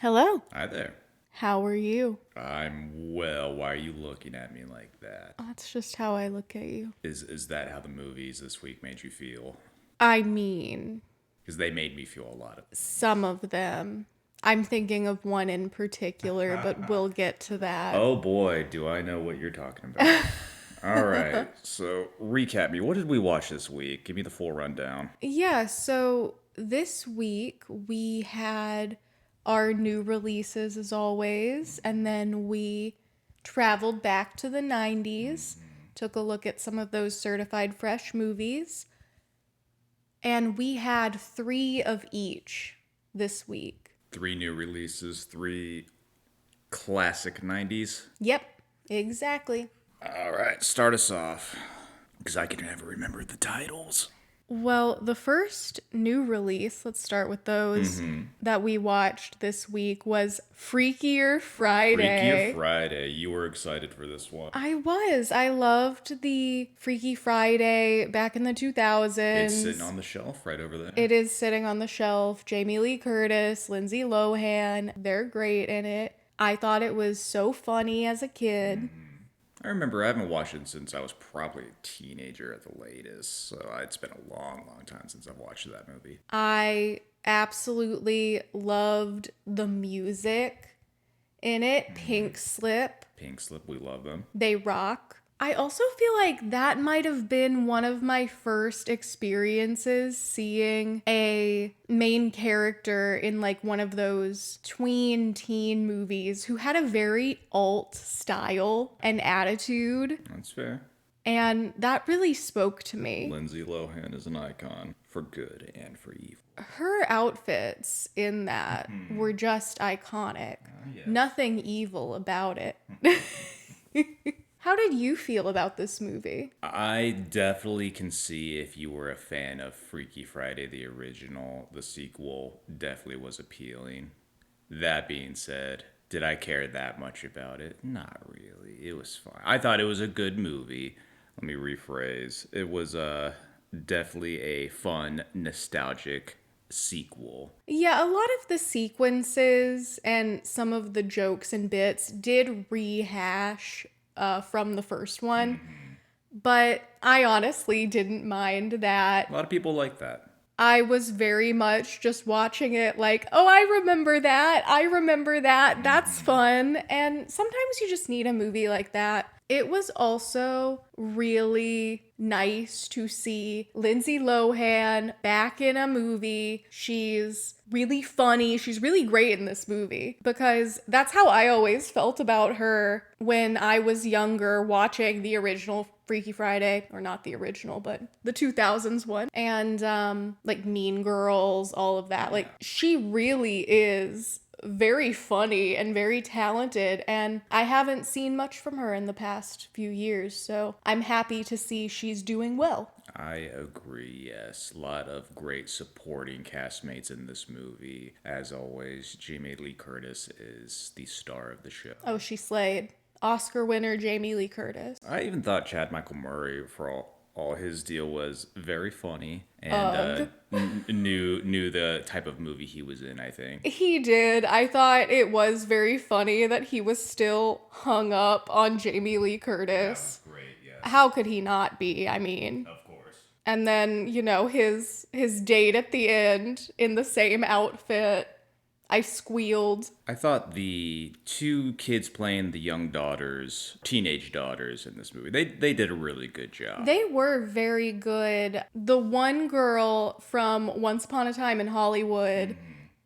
Hello. Hi there. How are you? I'm well. Why are you looking at me like that? That's just how I look at you. Is that how the movies this week made you feel? I mean, Because they made me feel a lot of some things. of them. I'm thinking of one in particular, but we'll get to that. Oh boy, do I know what you're talking about. All right, so recap me. What did we watch this week? Give me the full rundown. Yeah, so this week we had our new releases as always, and then we traveled back to the 90s, took a look at some of those certified fresh movies, and we had three of each this week. Three new releases, three classic 90s. Yep, exactly. All right, start us off. Because I can never remember the titles. Well, the first new release, let's start with those that we watched this week, was Freakier Freakier Friday. Friday. You were excited for this one. I was. I loved the Freaky Friday back in the 2000s. It's sitting on the shelf right over there. It is sitting on the shelf. Jamie Lee Curtis, Lindsay Lohan, they're great in it. I thought it was so funny as a kid. I remember I haven't watched it since I was probably a teenager at the latest, so it's been a long, long time since I've watched that movie. I absolutely loved the music in it. Pink Slip, Pink Slip, we love them. they rock. I also feel like that might have been one of my first experiences seeing a main character in like one of those tween teen movies who had a very alt style and attitude, That's fair. and that really spoke to me. Lindsay Lohan is an icon for good and for evil. Her outfits in that were just iconic. Yes. Nothing evil about it. How did you feel about this movie? I definitely can see if you were a fan of Freaky Friday, the original, the sequel definitely was appealing. That being said, did I care that much about it? Not really. It was fine. I thought it was a good movie. Let me rephrase. It was definitely a fun, nostalgic sequel. Yeah, a lot of the sequences and some of the jokes and bits did rehash from the first one, but I honestly didn't mind that. A lot of people like that. I was very much just watching it like, oh, I remember that. I remember that. That's fun. And sometimes you just need a movie like that. It was also really nice to see Lindsay Lohan back in a movie. She's really funny. She's really great in this movie because that's how I always felt about her when I was younger watching the original Freaky Friday, or not the original, but the 2000s one, and like Mean Girls, all of that. Like, she really is very funny and very talented, and I haven't seen much from her in the past few years, so I'm happy to see she's doing well. I agree, yes. A lot of great supporting castmates in this movie. As always, Jamie Lee Curtis is the star of the show. Oh, she slayed. Oscar winner Jamie Lee Curtis. I even thought Chad Michael Murray, for all his deal, was very funny and knew the type of movie he was in, I think. He did. I thought it was very funny that he was still hung up on Jamie Lee Curtis. Great, yes. How could he not be? I mean, Of course. and then, his date at the end in the same outfit. I squealed. I thought the two kids playing the young daughters, teenage daughters in this movie, they did a really good job. They were very good. The one girl from Once Upon a Time in Hollywood,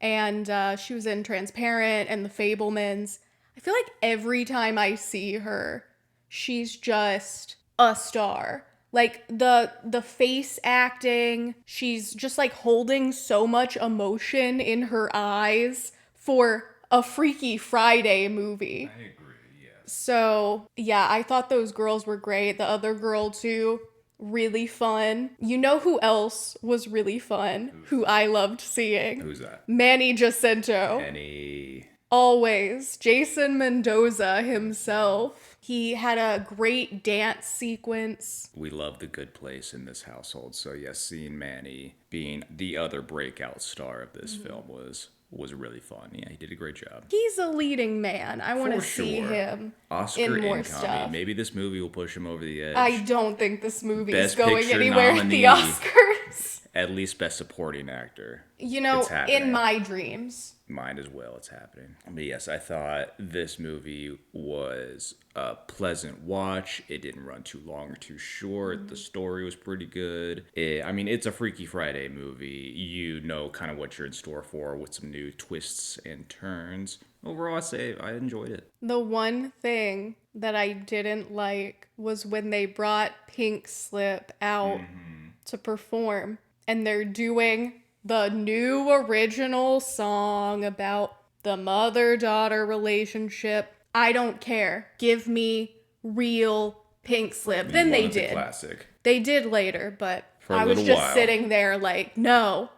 and she was in Transparent and The Fablemans. I feel like every time I see her, she's just a star. Like the face acting, she's just like holding so much emotion in her eyes for a Freaky Friday movie. I agree, yes. So, yeah, I thought those girls were great. The other girl, too, really fun. You know who else was really fun? Who I loved seeing? Who's that? Manny Jacinto. Any... Always. Jason Mendoza himself. He had a great dance sequence. We love the good place in this household. So yes, seeing Manny being the other breakout star of this film was was really fun. Yeah, he did a great job. He's a leading man. I want to For see sure. him Oscar in more incoming. stuff. Maybe this movie will push him over the edge. I don't think this movie is Best going Picture anywhere nominee. at the Oscars. At least Best Supporting Actor. You know, It's happening. in my dreams. Mine as well, it's happening. But yes, I thought this movie was a pleasant watch. It didn't run too long or too short. The story was pretty good. It's a Freaky Friday movie. You know kind of what you're in store for with some new twists and turns. Overall, I say I enjoyed it. The one thing that I didn't like was when they brought Pink Slip out to perform, and they're doing the new original song about the mother-daughter relationship. I don't care. Give me real Pink Slip. Then they did. Classic. They did later, but For a I was little just while. sitting there like, no.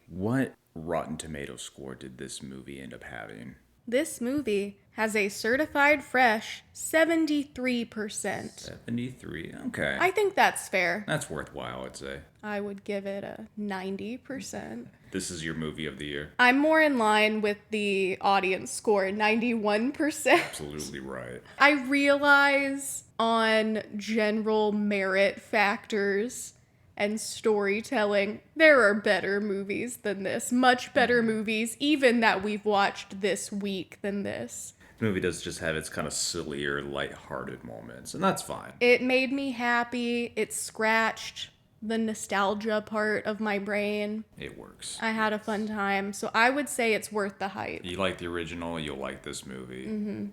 What Rotten Tomatoes score did this movie end up having? This movie has a certified fresh 73%. 73. Okay. I think that's fair. That's worthwhile, I'd say. I would give it a 90%. This is your movie of the year. I'm more in line with the audience score, 91%. Absolutely right. I realize on general merit factors and storytelling, there are better movies than this. Much better movies, even that we've watched this week than this. The movie does just have its kind of sillier, lighthearted moments, and that's fine. It made me happy. It scratched the nostalgia part of my brain. It works. I had a fun time, so I would say it's worth the hype. You like the original, you'll like this movie.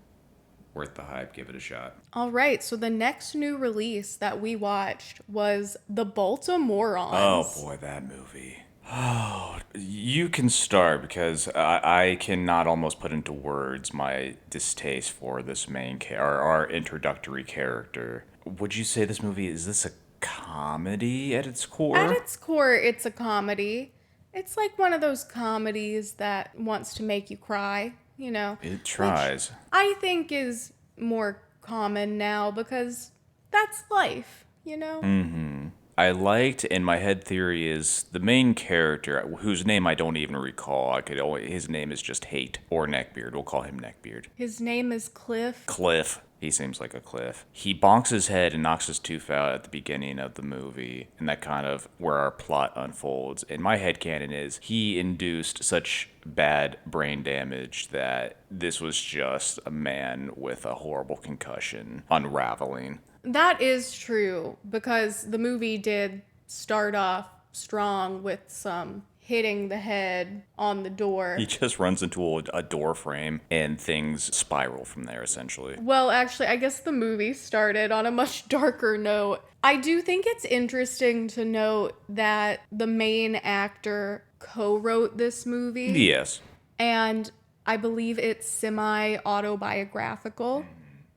Worth the hype, give it a shot. All right, so the next new release that we watched was The Baltimorons. Oh boy, that movie. Oh, you can start because I cannot almost put into words my distaste for this main our introductory character. Would you say this movie, is this a comedy at its core? At its core, it's a comedy. It's like one of those comedies that wants to make you cry, you know. It tries. Which I think is more common now because that's life, you know? I liked, and my head theory is the main character, whose name I don't even recall. His name is just Hate or Neckbeard. We'll call him Neckbeard. His name is Cliff. Cliff. He seems like a Cliff. He bonks his head and knocks his tooth out at the beginning of the movie, and that kind of where our plot unfolds. And my headcanon is he induced such bad brain damage that this was just a man with a horrible concussion unraveling. That is true because the movie did start off strong with some hitting the head on the door. He just runs into a door frame and things spiral from there, essentially. Well, actually, I guess the movie started on a much darker note. I do think it's interesting to note that the main actor co-wrote this movie. Yes. And I believe it's semi-autobiographical.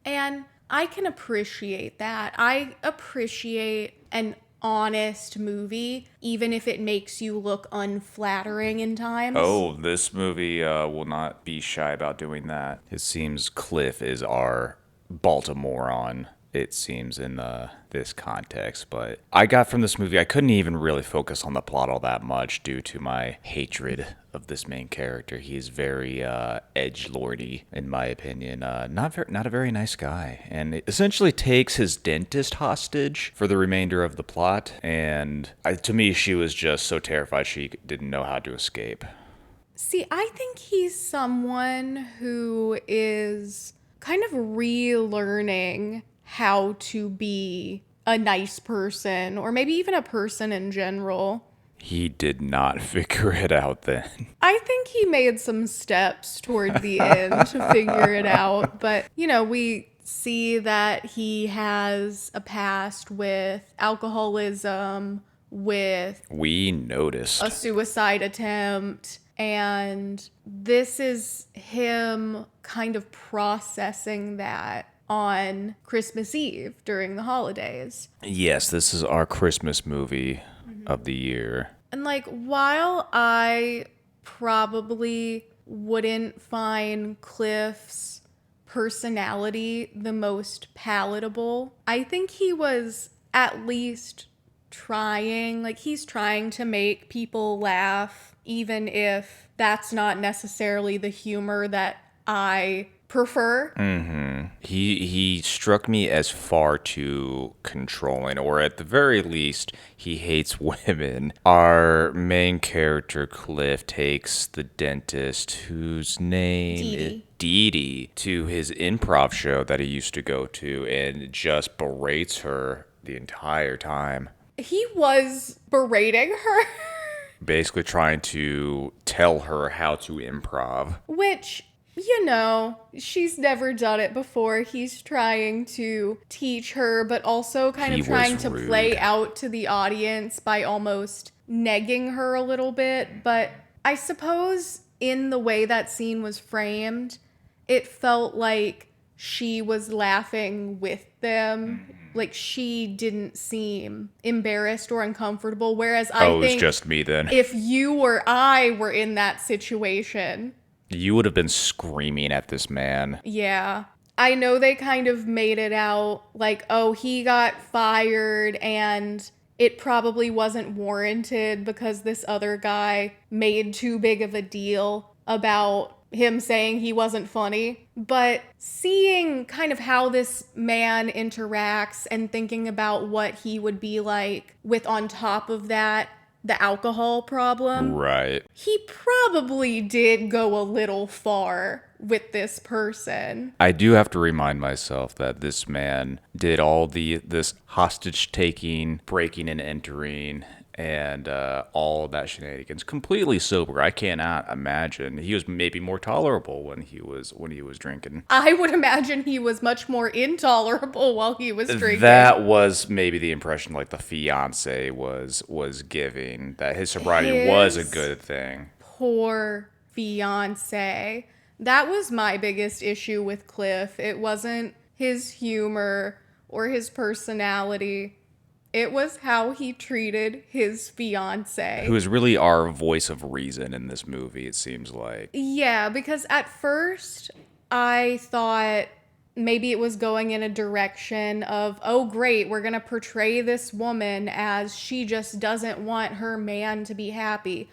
And I can appreciate that. I appreciate an honest movie, even if it makes you look unflattering in times. Oh, this movie will not be shy about doing that. It seems Cliff is our Baltimoron, it seems, in this context. But I got from this movie, I couldn't even really focus on the plot all that much due to my hatred of this main character. He's very edgelordy, in my opinion. Not a very nice guy. And it essentially takes his dentist hostage for the remainder of the plot. And to me, she was just so terrified she didn't know how to escape. See, I think he's someone who is kind of relearning how to be a nice person, or maybe even a person in general. He did not figure it out then. I think he made some steps toward the end to figure it out. But, you know, we see that he has a past with alcoholism, with We noticed. a suicide attempt. And this is him kind of processing that on Christmas Eve during the holidays. Yes, this is our Christmas movie of the year. And like, while I probably wouldn't find Cliff's personality the most palatable, I think he was at least trying. Like, he's trying to make people laugh, even if that's not necessarily the humor that I prefer. He struck me as far too controlling, or at the very least, he hates women. Our main character, Cliff, takes the dentist, whose name is Dee Dee Dee, to his improv show that he used to go to and just berates her the entire time. He was berating her, Basically trying to tell her how to improv. which, she's never done it before. He's trying to teach her, but also kind He of trying was to rude. play out to the audience by almost negging her a little bit. But I suppose in the way that scene was framed, it felt like she was laughing with them. Like, she didn't seem embarrassed or uncomfortable. Whereas I Oh, it was think just me then. if you or I were in that situation, You would have been screaming at this man. yeah. I know they kind of made it out like, oh, he got fired and it probably wasn't warranted because this other guy made too big of a deal about him saying he wasn't funny. But seeing kind of how this man interacts and thinking about what he would be like with, on top of that, the alcohol problem, Right. he probably did go a little far with this person. I do have to remind myself that this man did all this hostage taking, breaking and entering, and all that shenanigans completely sober. I cannot imagine. He was maybe more tolerable when he was drinking. I would imagine he was much more intolerable while he was drinking. That was maybe the impression like the fiance was giving, that his sobriety was a His good thing. Poor fiance. That was my biggest issue with Cliff. It wasn't his humor or his personality. It was how he treated his fiance. Who is really our voice of reason in this movie, it seems like. Yeah, because at first I thought maybe it was going in a direction of, oh, great, we're going to portray this woman as she just doesn't want her man to be happy.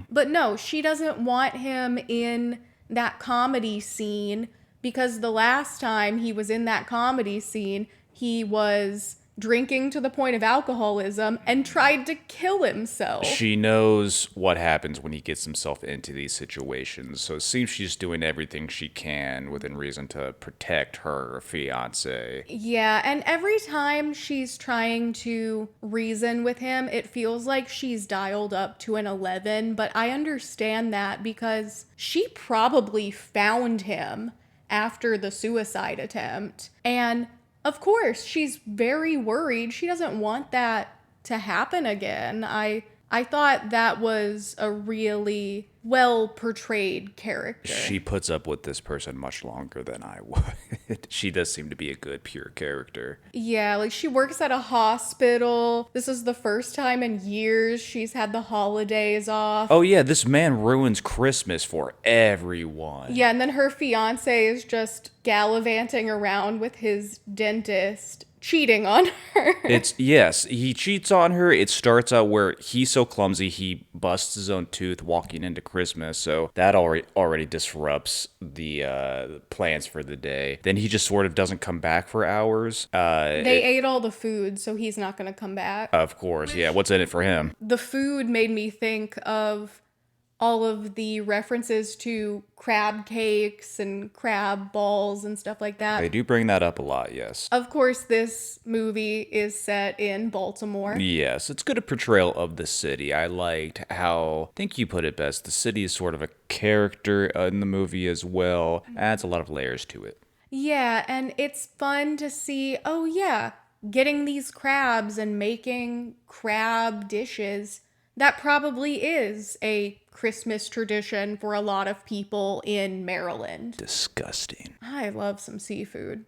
But no, she doesn't want him in that comedy scene because the last time he was in that comedy scene, he was drinking to the point of alcoholism and tried to kill himself. She knows what happens when he gets himself into these situations, so it seems she's doing everything she can within reason to protect her fiance. Yeah, and every time she's trying to reason with him, it feels like she's dialed up to an 11, but I understand that because she probably found him after the suicide attempt. And of course, she's very worried. She doesn't want that to happen again. I thought that was a really well portrayed character. She puts up with this person much longer than I would. She does seem to be a good, pure character. Yeah, like she works at a hospital. This is the first time in years she's had the holidays off. Oh yeah, this man ruins Christmas for everyone. Yeah, and then her fiance is just gallivanting around with his dentist, cheating on her. Yes, he cheats on her. It starts out where he's so clumsy he busts his own tooth walking into Christmas, so that already disrupts the plans for the day. Then he just sort of doesn't come back for hours. They ate all the food, so he's not going to come back. Of course, yeah. What's in it for him? The food made me think of all of the references to crab cakes and crab balls and stuff like that. They do bring that up a lot, yes. Of course, this movie is set in Baltimore. Yes, it's good a portrayal of the city. I liked how, I think you put it best, the city is sort of a character in the movie as well. Adds a lot of layers to it. Yeah, and it's fun to see, oh yeah, getting these crabs and making crab dishes. That probably is a Christmas tradition for a lot of people in Maryland. Disgusting. I love some seafood.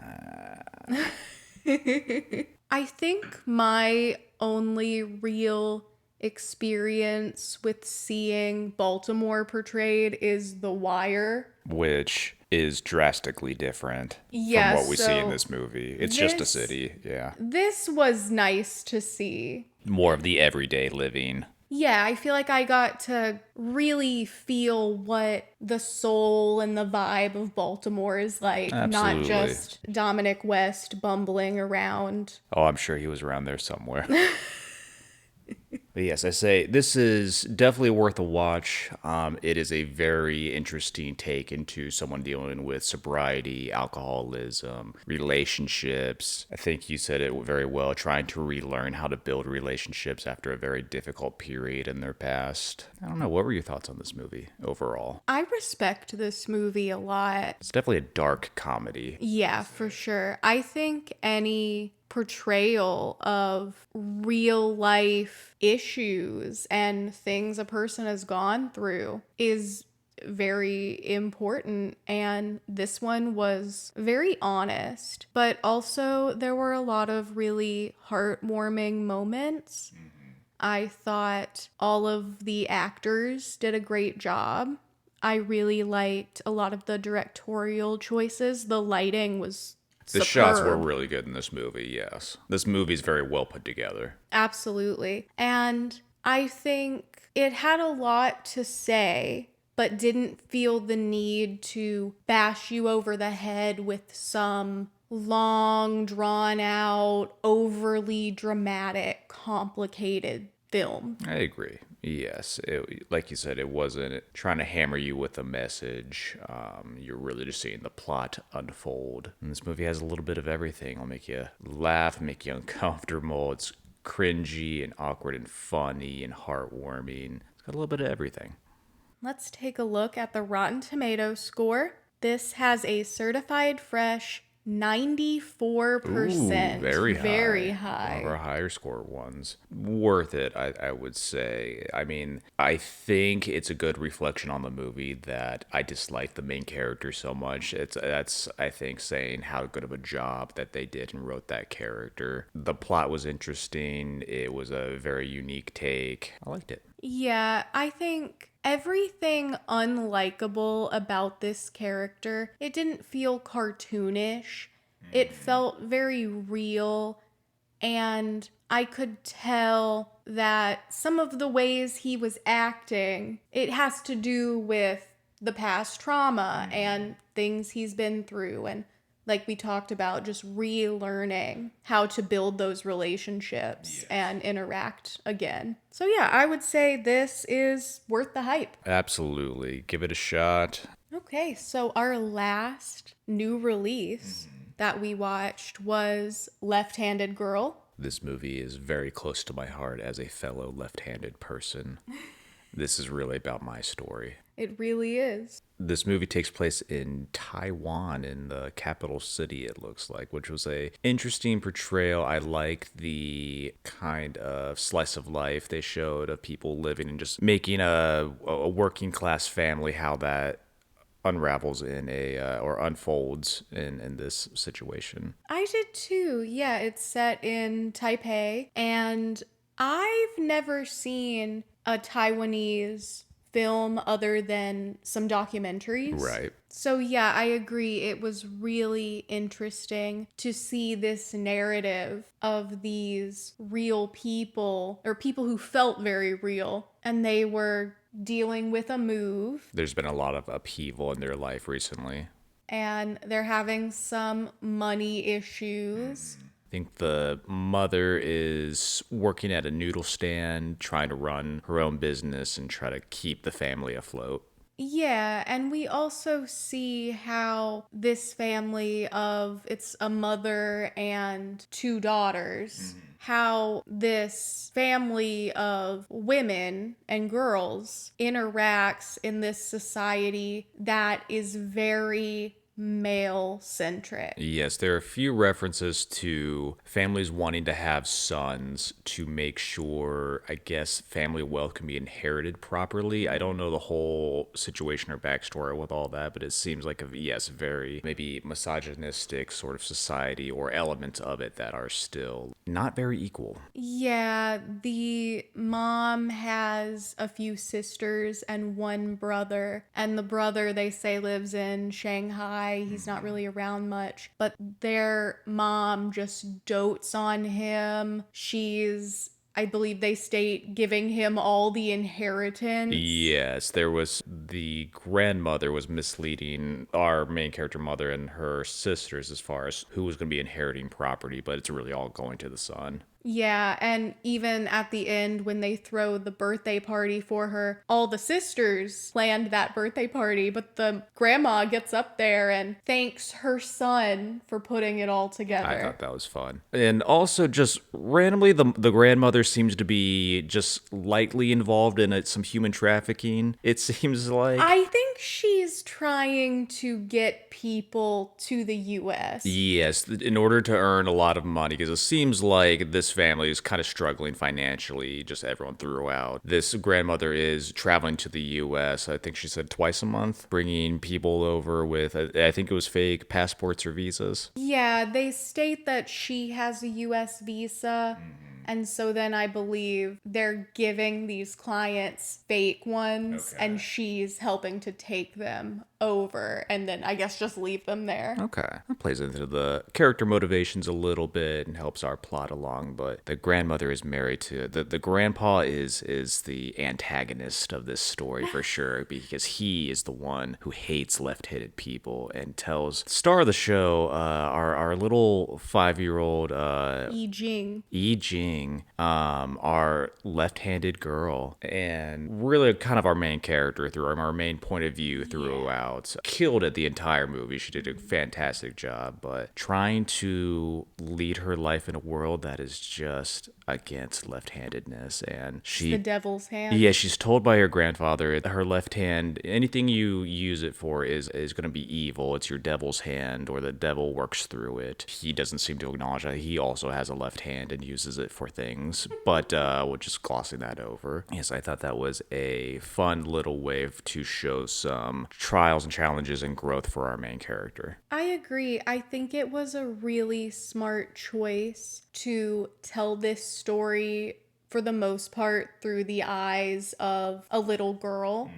I think my only real experience with seeing Baltimore portrayed is The Wire. Which is drastically different from Yeah, what we see in so this movie. It's just a this city, yeah. this was nice to see. More of the everyday living. Yeah, I feel like I got to really feel what the soul and the vibe of Baltimore is like, not Absolutely. just Dominic West bumbling around. Oh, I'm sure he was around there somewhere. But yes, I say this is definitely worth a watch. It is a very interesting take into someone dealing with sobriety, alcoholism, relationships. I think you said it very well, trying to relearn how to build relationships after a very difficult period in their past. I don't know, what were your thoughts on this movie overall? I respect this movie a lot. It's definitely a dark comedy. Yeah, for sure. I think any portrayal of real life issues and things a person has gone through is very important, and this one was very honest, but also there were a lot of really heartwarming moments. I thought all of the actors did a great job. I really liked a lot of the directorial choices. The lighting was The superb. shots were really good in this movie, yes. This movie's very well put together. Absolutely. And I think it had a lot to say, but didn't feel the need to bash you over the head with some long, drawn out, overly dramatic, complicated film. I agree. Yes, like you said, it wasn't trying to hammer you with a message. You're really just seeing the plot unfold. And this movie has a little bit of everything. It'll make you laugh, make you uncomfortable. It's cringy and awkward and funny and heartwarming. It's got a little bit of everything. Let's take a look at the Rotten Tomatoes score. This has a certified fresh 94%. Ooh, very high. Very One high. of our higher score ones. Worth it, I would say. I mean, I think it's a good reflection on the movie that I dislike the main character so much. That's I think saying how good of a job that they did and wrote that character. The plot was interesting. It was a very unique take. I liked it. Yeah, I think everything unlikable about this character, it didn't feel cartoonish. It felt very real, and I could tell that some of the ways he was acting, it has to do with the past trauma and things he's been through, and like we talked about, just relearning how to build those relationships and interact again. So yeah, I would say this is worth the hype. Absolutely. Give it a shot. Okay, so our last new release that we watched was Left-Handed Girl. This movie is very close to my heart as a fellow left-handed person. This is really about my story. It really is. This movie takes place in Taiwan, in the capital city, it looks like, which was a interesting portrayal. I liked the kind of slice of life they showed of people living and just making a working class family, how that unravels in or unfolds in this situation. I did too. Yeah, it's set in Taipei, and I've never seen a Taiwanese film other than some documentaries. Right. So yeah, I agree. It was really interesting to see this narrative of these real people, or people who felt very real, and they were dealing with a move, There's been a lot of upheaval in their life recently. and they're having some money issues. I think the mother is working at a noodle stand, trying to run her own business and try to keep the family afloat. Yeah, and we also see how this family of, it's a mother and two daughters, how this family of women and girls interacts in this society that is very male centric. Yes, there are a few references to families wanting to have sons to make sure, I guess, family wealth can be inherited properly. I don't know the whole situation or backstory with all that, but it seems like a, yes, very maybe misogynistic sort of society or elements of it that are still not very equal. Yeah, the mom has a few sisters and one brother, and the brother they say lives in Shanghai. He's not really around much, but their mom just dotes on him. I believe they state, giving him all the inheritance. Yes, there was the grandmother was misleading our main character mother and her sisters as far as who was going to be inheriting property, but it's really all going to the son. Yeah, and even at the end when they throw the birthday party for her, all the sisters planned that birthday party, but the grandma gets up there and thanks her son for putting it all together. I thought that was fun. And also just randomly the grandmother seems to be just lightly involved in some human trafficking. It seems like I think she's trying to get people to the US. yes, in order to earn a lot of money, because it seems like this family is kind of struggling financially, just everyone throughout. This grandmother is traveling to the US, I think she said twice a month, bringing people over with, I think it was fake passports or visas. Yeah, they state that she has a US visa. And so then I believe they're giving these clients fake ones, Okay. and she's helping to take them over and then I guess just leave them there. Okay. That plays into the character motivations a little bit and helps our plot along, but the grandmother is married to the grandpa is the antagonist of this story for sure, because he is the one who hates left-handed people and tells star of the show, our little 5-year-old Yi Jing. our left-handed girl, and really kind of our main character through our main point of view throughout. Killed it the entire movie. She did a fantastic job, but trying to lead her life in a world that is just against left-handedness, and The devil's hand. yeah, she's told by her grandfather her left hand, anything you use it for is going to be evil. It's your devil's hand, or the devil works through it. He doesn't seem to acknowledge that he also has a left hand and uses it for things, but we're just glossing that over. Yes, I thought that was a fun little way to show some trials and challenges and growth for our main character. I agree. I think it was a really smart choice to tell this story for the most part through the eyes of a little girl.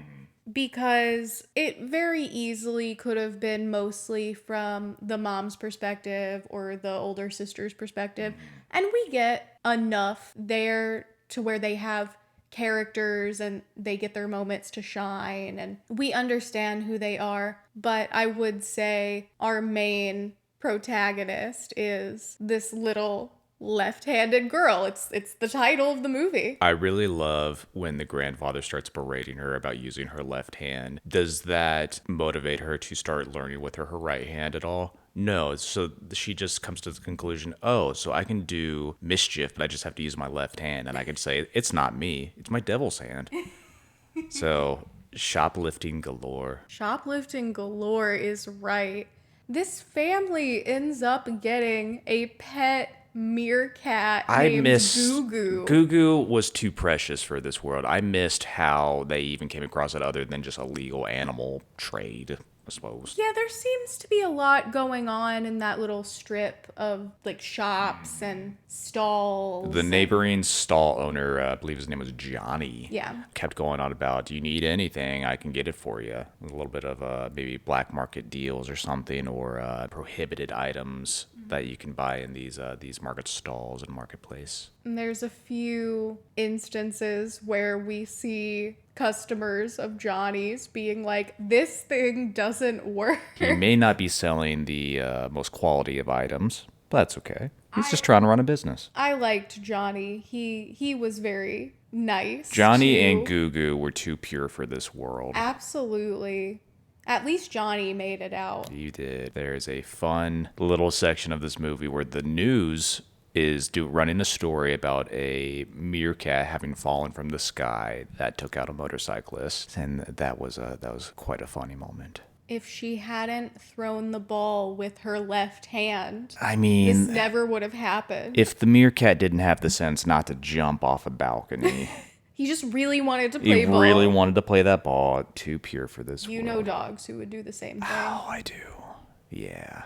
Because it very easily could have been mostly from the mom's perspective or the older sister's perspective. And we get enough there to where they have characters and they get their moments to shine and we understand who they are. But I would say our main protagonist is this little left-handed girl. It's the title of the movie. I really love when the grandfather starts berating her about using her left hand. Does that motivate her to start learning with her right hand at all? No, so she just comes to the conclusion, oh, so I can do mischief, but I just have to use my left hand, and I can say, it's not me, it's my devil's hand. So, shoplifting galore. Shoplifting galore is right. This family ends up getting a pet meerkat named Goo. Goo was too precious for this world. I missed how they even came across it other than just a legal animal trade, I suppose. Yeah, there seems to be a lot going on in that little strip of like shops and stalls. The neighboring stall owner, I believe his name was Johnny, Yeah. kept going on about, do you need anything? I can get it for you. A little bit of maybe black market deals or something, or prohibited items that you can buy in these market stalls and marketplace. And there's a few instances where we see customers of Johnny's being like, this thing doesn't work. He may not be selling the most quality of items, but that's okay. He's just trying to run a business. I liked Johnny. He was very nice. Johnny and Goo Goo were too pure for this world. Absolutely. At least Johnny made it out. You did. There's a fun little section of this movie where the news is running a story about a meerkat having fallen from the sky that took out a motorcyclist, and that was quite a funny moment. if she hadn't thrown the ball with her left hand, I this mean, never would have happened. if the meerkat didn't have the sense not to jump off a balcony, He just really wanted to he play ball. really wanted to play that ball. Too pure for this You world. know dogs who would do the same thing. Oh, I do. Yeah.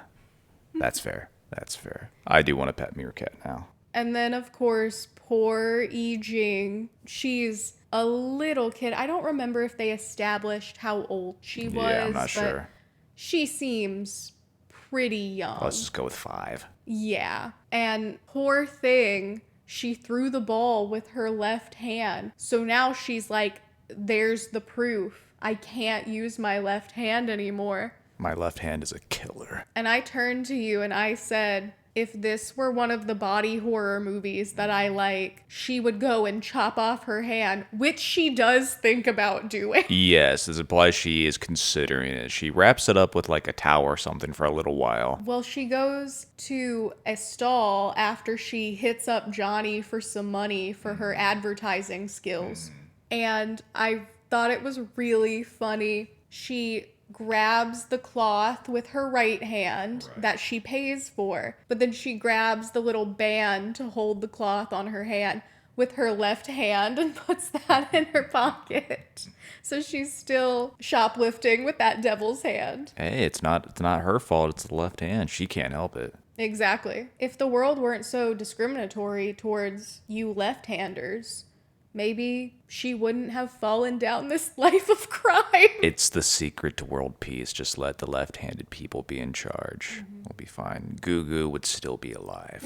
That's fair. That's fair. I do want a pet meerkat now. And then, of course, poor Yi Jing. She's a little kid. I don't remember if they established how old she was. Yeah, I'm not but sure. she seems pretty young. Let's just go with 5. Yeah. And poor thing, she threw the ball with her left hand. So now she's like, there's the proof. I can't use my left hand anymore. My left hand is a killer. And I turned to you and I said, if this were one of the body horror movies that I like, she would go and chop off her hand, which she does think about doing. Yes, this implies she is considering it. She wraps it up with like a towel or something for a little while. Well, she goes to a stall after she hits up Johnny for some money for her advertising skills. And I thought it was really funny. She grabs the cloth with her right hand that she pays for, but then she grabs the little band to hold the cloth on her hand with her left hand and puts that in her pocket. So she's still shoplifting with that devil's hand. Hey, it's not her fault. It's the left hand. She can't help it. Exactly. If the world weren't so discriminatory towards you left-handers, maybe she wouldn't have fallen down this life of crime. It's the secret to world peace. Just let the left-handed people be in charge. We'll be fine. Goo would still be alive.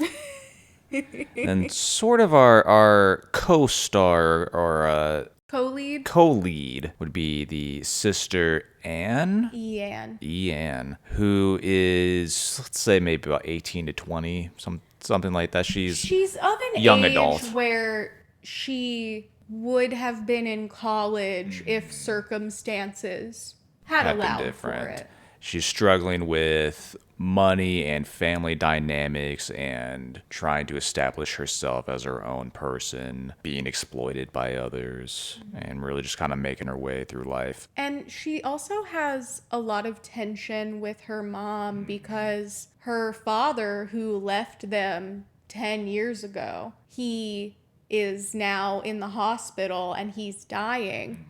And sort of our co-star or co-lead would be the sister Anne. Ian, who is, let's say, maybe about 18 to 20, something like that. She's of an young age adult where she would have been in college if circumstances had allowed for it. She's struggling with money and family dynamics and trying to establish herself as her own person, being exploited by others, and really just kind of making her way through life. And she also has a lot of tension with her mom because her father, who left them 10 years ago, he is now in the hospital and he's dying.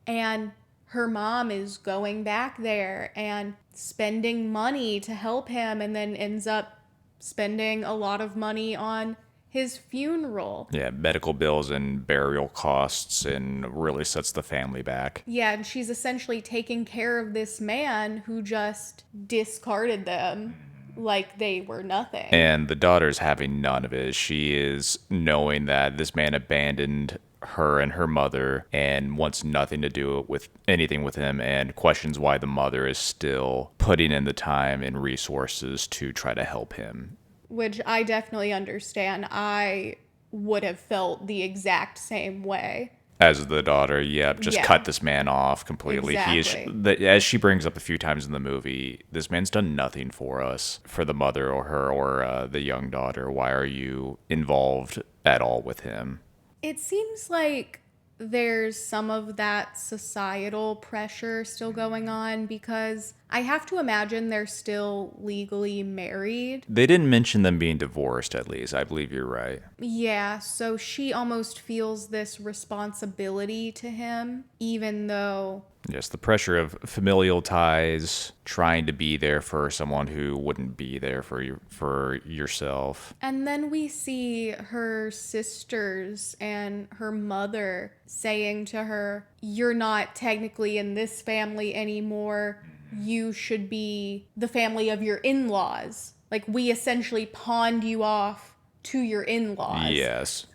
And her mom is going back there and spending money to help him, and then ends up spending a lot of money on his funeral. Yeah, medical bills and burial costs, and really sets the family back. Yeah, and she's essentially taking care of this man who just discarded them like they were nothing. And the daughter's having none of it. She is knowing that this man abandoned her and her mother and wants nothing to do with anything with him, and questions why the mother is still putting in the time and resources to try to help him. Which I definitely understand. I would have felt the exact same way. As the daughter, just cut this man off completely. Exactly. As she brings up a few times in the movie, this man's done nothing for us, for the mother or her or the young daughter. Why are you involved at all with him? It seems like there's some of that societal pressure still going on, because I have to imagine they're still legally married. They didn't mention them being divorced, at least. I believe you're right. Yeah, so she almost feels this responsibility to him, even though... Yes, the pressure of familial ties, trying to be there for someone who wouldn't be there for yourself. And then we see her sisters and her mother saying to her, "You're not technically in this family anymore. You should be the family of your in-laws. Like, we essentially pawned you off to your in-laws." Yes.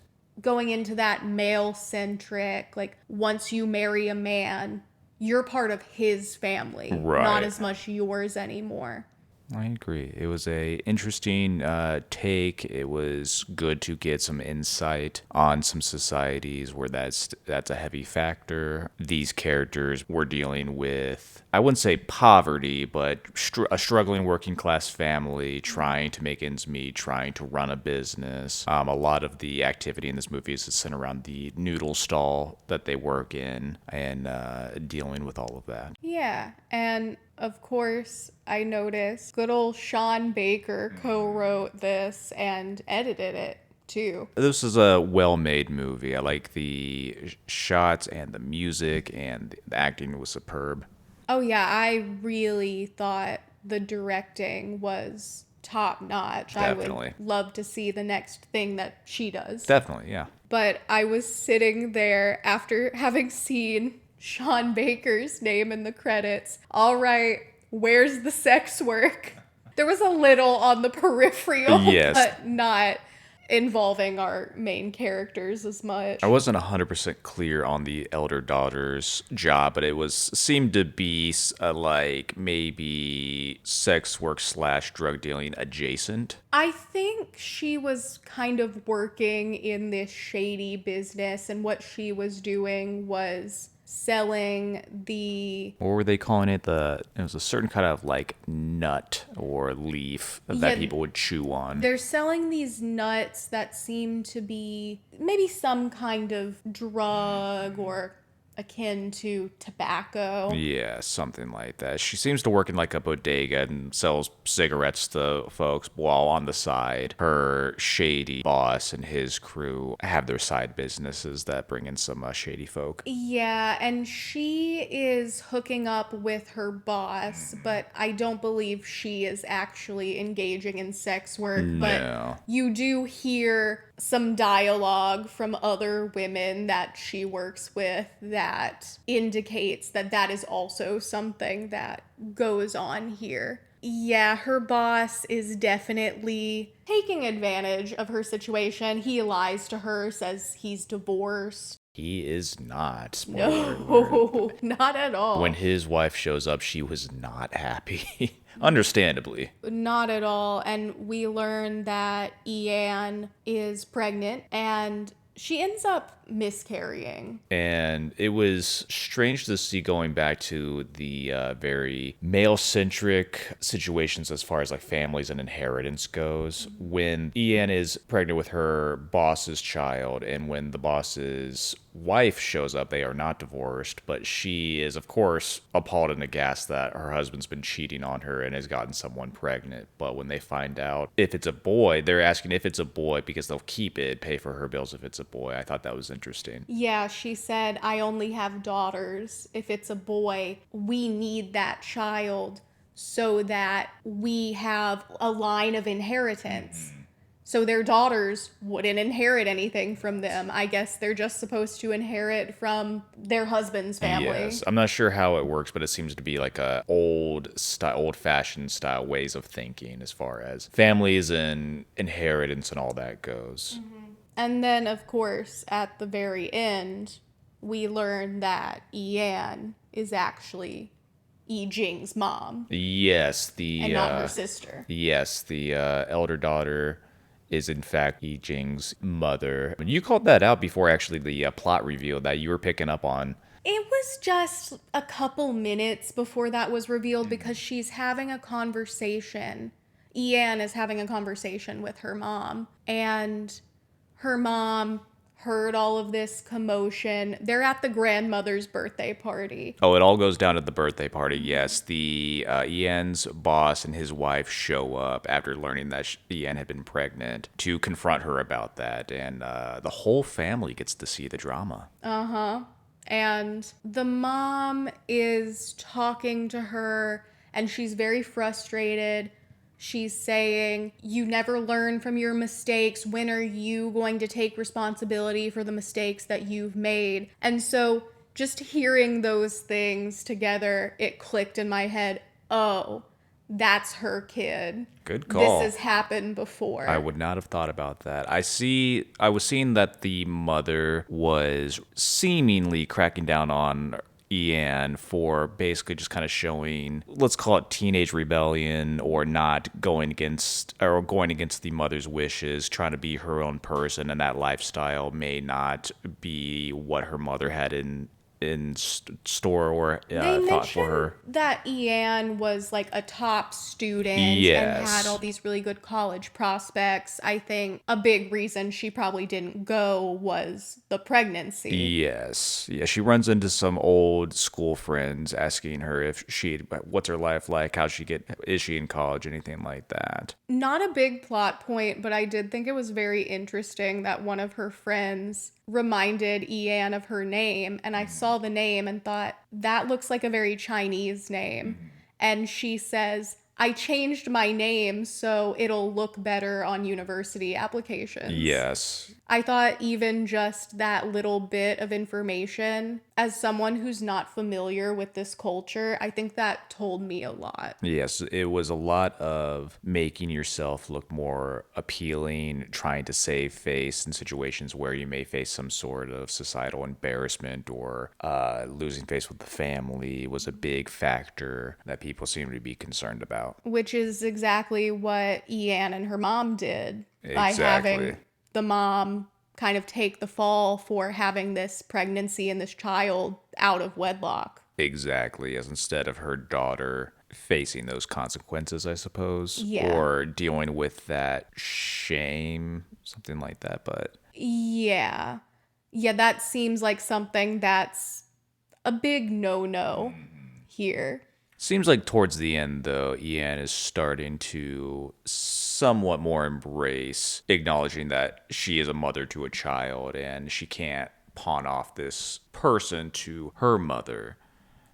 Going into that male-centric, like, once you marry a man, you're part of his family, not as much yours anymore. I agree. It was a interesting take. It was good to get some insight on some societies where that's a heavy factor. These characters were dealing with, I wouldn't say poverty, but a struggling working class family trying to make ends meet, trying to run a business. A lot of the activity in this movie is centered around the noodle stall that they work in, and dealing with all of that. Yeah, and of course, I noticed good old Sean Baker co-wrote this and edited it too. This is a well-made movie. I like the shots and the music, and the acting was superb. Oh yeah, I really thought the directing was top notch. Definitely. I would love to see the next thing that she does. Definitely, yeah. But I was sitting there after having seen Sean Baker's name in the credits. All right, where's the sex work? There was a little on the peripheral, Yes. but not involving our main characters as much. I wasn't 100% clear on the elder daughter's job, but seemed to be like maybe sex work / drug dealing adjacent. I think she was kind of working in this shady business, and what she was doing was selling the What were they calling it? It was a certain kind of like nut or leaf Yeah. that people would chew on. they're selling these nuts that seem to be maybe some kind of drug or akin to tobacco. Yeah, something like that. She seems to work in like a bodega and sells cigarettes to folks, while on the side, her shady boss and his crew have their side businesses that bring in some shady folk. Yeah, and she is hooking up with her boss, but I don't believe she is actually engaging in sex work. No. But you do hear some dialogue from other women that she works with that indicates that that is also something that goes on here. Yeah, her boss is definitely taking advantage of her situation. He lies to her, says he's divorced. He is not. Spoiler alert. No, not at all. When his wife shows up, she was not happy. Understandably. Not at all. And we learn that Ian is pregnant and she ends up miscarrying. And it was strange to see, going back to the very male-centric situations as far as like families and inheritance goes, when Ian is pregnant with her boss's child, and when the boss's wife shows up, they are not divorced, but she is of course appalled and aghast that her husband's been cheating on her and has gotten someone pregnant. But when they find out if it's a boy, they're asking if it's a boy because they'll keep it, pay for her bills if it's a boy. I thought that was interesting. Yeah, she said, I only have daughters. If it's a boy, we need that child so that we have a line of inheritance. So their daughters wouldn't inherit anything from them. I guess they're just supposed to inherit from their husband's family. Yes, I'm not sure how it works, but it seems to be like a old-fashioned style ways of thinking as far as families and inheritance and all that goes. And then, of course, at the very end, we learn that Ian is actually Yi Jing's mom Yes, and not her sister. Yes, the elder daughter is in fact Yi Jing's mother. You called that out before actually the plot reveal that you were picking up on. It was just a couple minutes before that was revealed because she's having a conversation. Ian is having a conversation with her mom, and her mom heard all of this commotion. They're at the grandmother's birthday party. Oh, it all goes down at the birthday party. Yes, the Ian's boss and his wife show up after learning that Ian had been pregnant to confront her about that, and the whole family gets to see the drama. And the mom is talking to her, and she's very frustrated. She's saying, you never learn from your mistakes. When are you going to take responsibility for the mistakes that you've made? And so just hearing those things together, it clicked in my head. Oh, that's her kid. Good call. This has happened before. I would not have thought about that. I was seeing that the mother was seemingly cracking down on Ian for basically just kind of showing, let's call it teenage rebellion, or not going against the mother's wishes, trying to be her own person, and that lifestyle may not be what her mother had in store or They thought for mentioned her. that Ian was like a top student and had all Yes. these really good college prospects. I think a big reason she probably didn't go was the pregnancy. Yes. Yeah, she runs into some old school friends asking her if what's her life like, is she in college, anything like that. Not a big plot point, but I did think it was very interesting that one of her friends reminded Ian of her name. And I saw the name and thought, that looks like a very Chinese name. And she says, I changed my name so it'll look better on university applications. Yes. I thought even just that little bit of information, as someone who's not familiar with this culture, I think that told me a lot. Yes, it was a lot of making yourself look more appealing, trying to save face in situations where you may face some sort of societal embarrassment or losing face with the family was a big factor that people seem to be concerned about. Which is exactly what Ian and her mom did by Exactly. having the mom kind of take the fall for having this pregnancy and this child out of wedlock. Exactly, as instead of her daughter facing those consequences, I suppose, Yeah. or dealing with that shame, something like that. But Yeah. Yeah, that seems like something that's a big no-no here. seems like towards the end, though, Ian is starting to somewhat more embrace acknowledging that she is a mother to a child and she can't pawn off this person to her mother.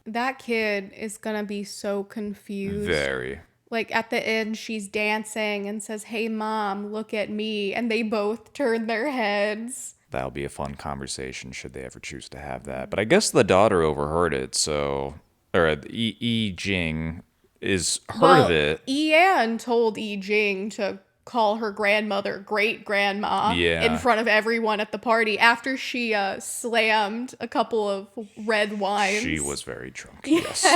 That kid is gonna be so confused. Very. Like at the end, she's dancing and says, "Hey, mom, look at me." And they both turn their heads. That'll be a fun conversation should they ever choose to have that. But I guess the daughter overheard it, so. Or E Jing is heard of it. Ian told Yi Jing to call her grandmother great grandma Yeah. in front of everyone at the party after she slammed a couple of red wines. She was very drunk, yes.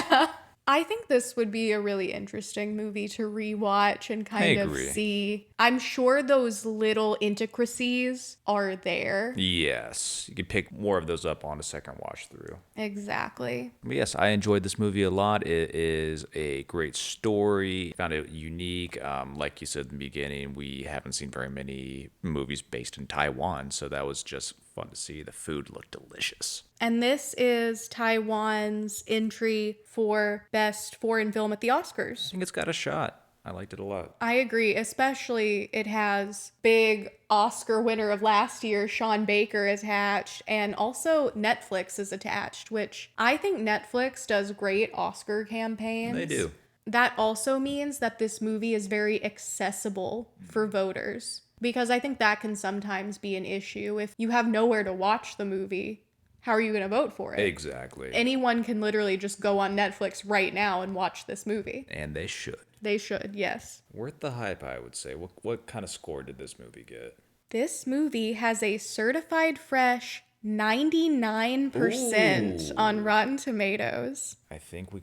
I think this would be a really interesting movie to rewatch and kind of agree. see. I'm sure those little intricacies are there. Yes. You could pick more of those up on a second watch through. Exactly. But yes, I enjoyed this movie a lot. It is a great story. Found it unique. Like you said in the beginning, we haven't seen very many movies based in Taiwan, so that was just fun to see. The food looked delicious. And this is Taiwan's entry for Best Foreign Film at the Oscars. I think it's got a shot. I liked it a lot. I agree, especially it has big Oscar winner of last year, Sean Baker, attached, and also Netflix is attached, which I think Netflix does great Oscar campaigns. They do. That also means that this movie is very accessible for voters, because I think that can sometimes be an issue. If you have nowhere to watch the movie, how are you going to vote for it? Exactly. Anyone can literally just go on Netflix right now and watch this movie. And they should. They should, yes. Worth the hype, I would say. What kind of score did this movie get? This movie has a certified fresh 99% on Rotten Tomatoes. I think we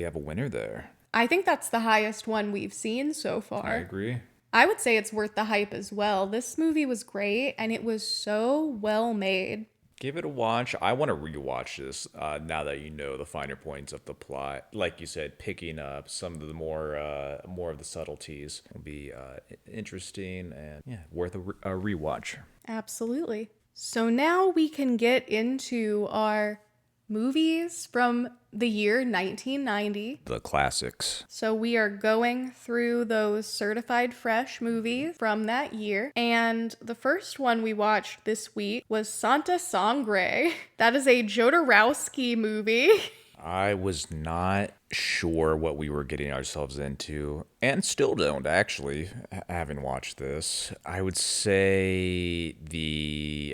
have a winner there. I think that's the highest one we've seen so far. I agree. I would say it's worth the hype as well. This movie was great and it was so well made. Give it a watch. I want to rewatch this now that you know the finer points of the plot. Like you said, picking up some of the more of the subtleties will be interesting and worth a rewatch. Absolutely. So now we can get into our movies from the year 1990. The classics. So we are going through those certified fresh movies from that year. And the first one we watched this week was Santa Sangre. That is a Jodorowsky movie. I was not sure what we were getting ourselves into, and still don't actually, having watched this. I would say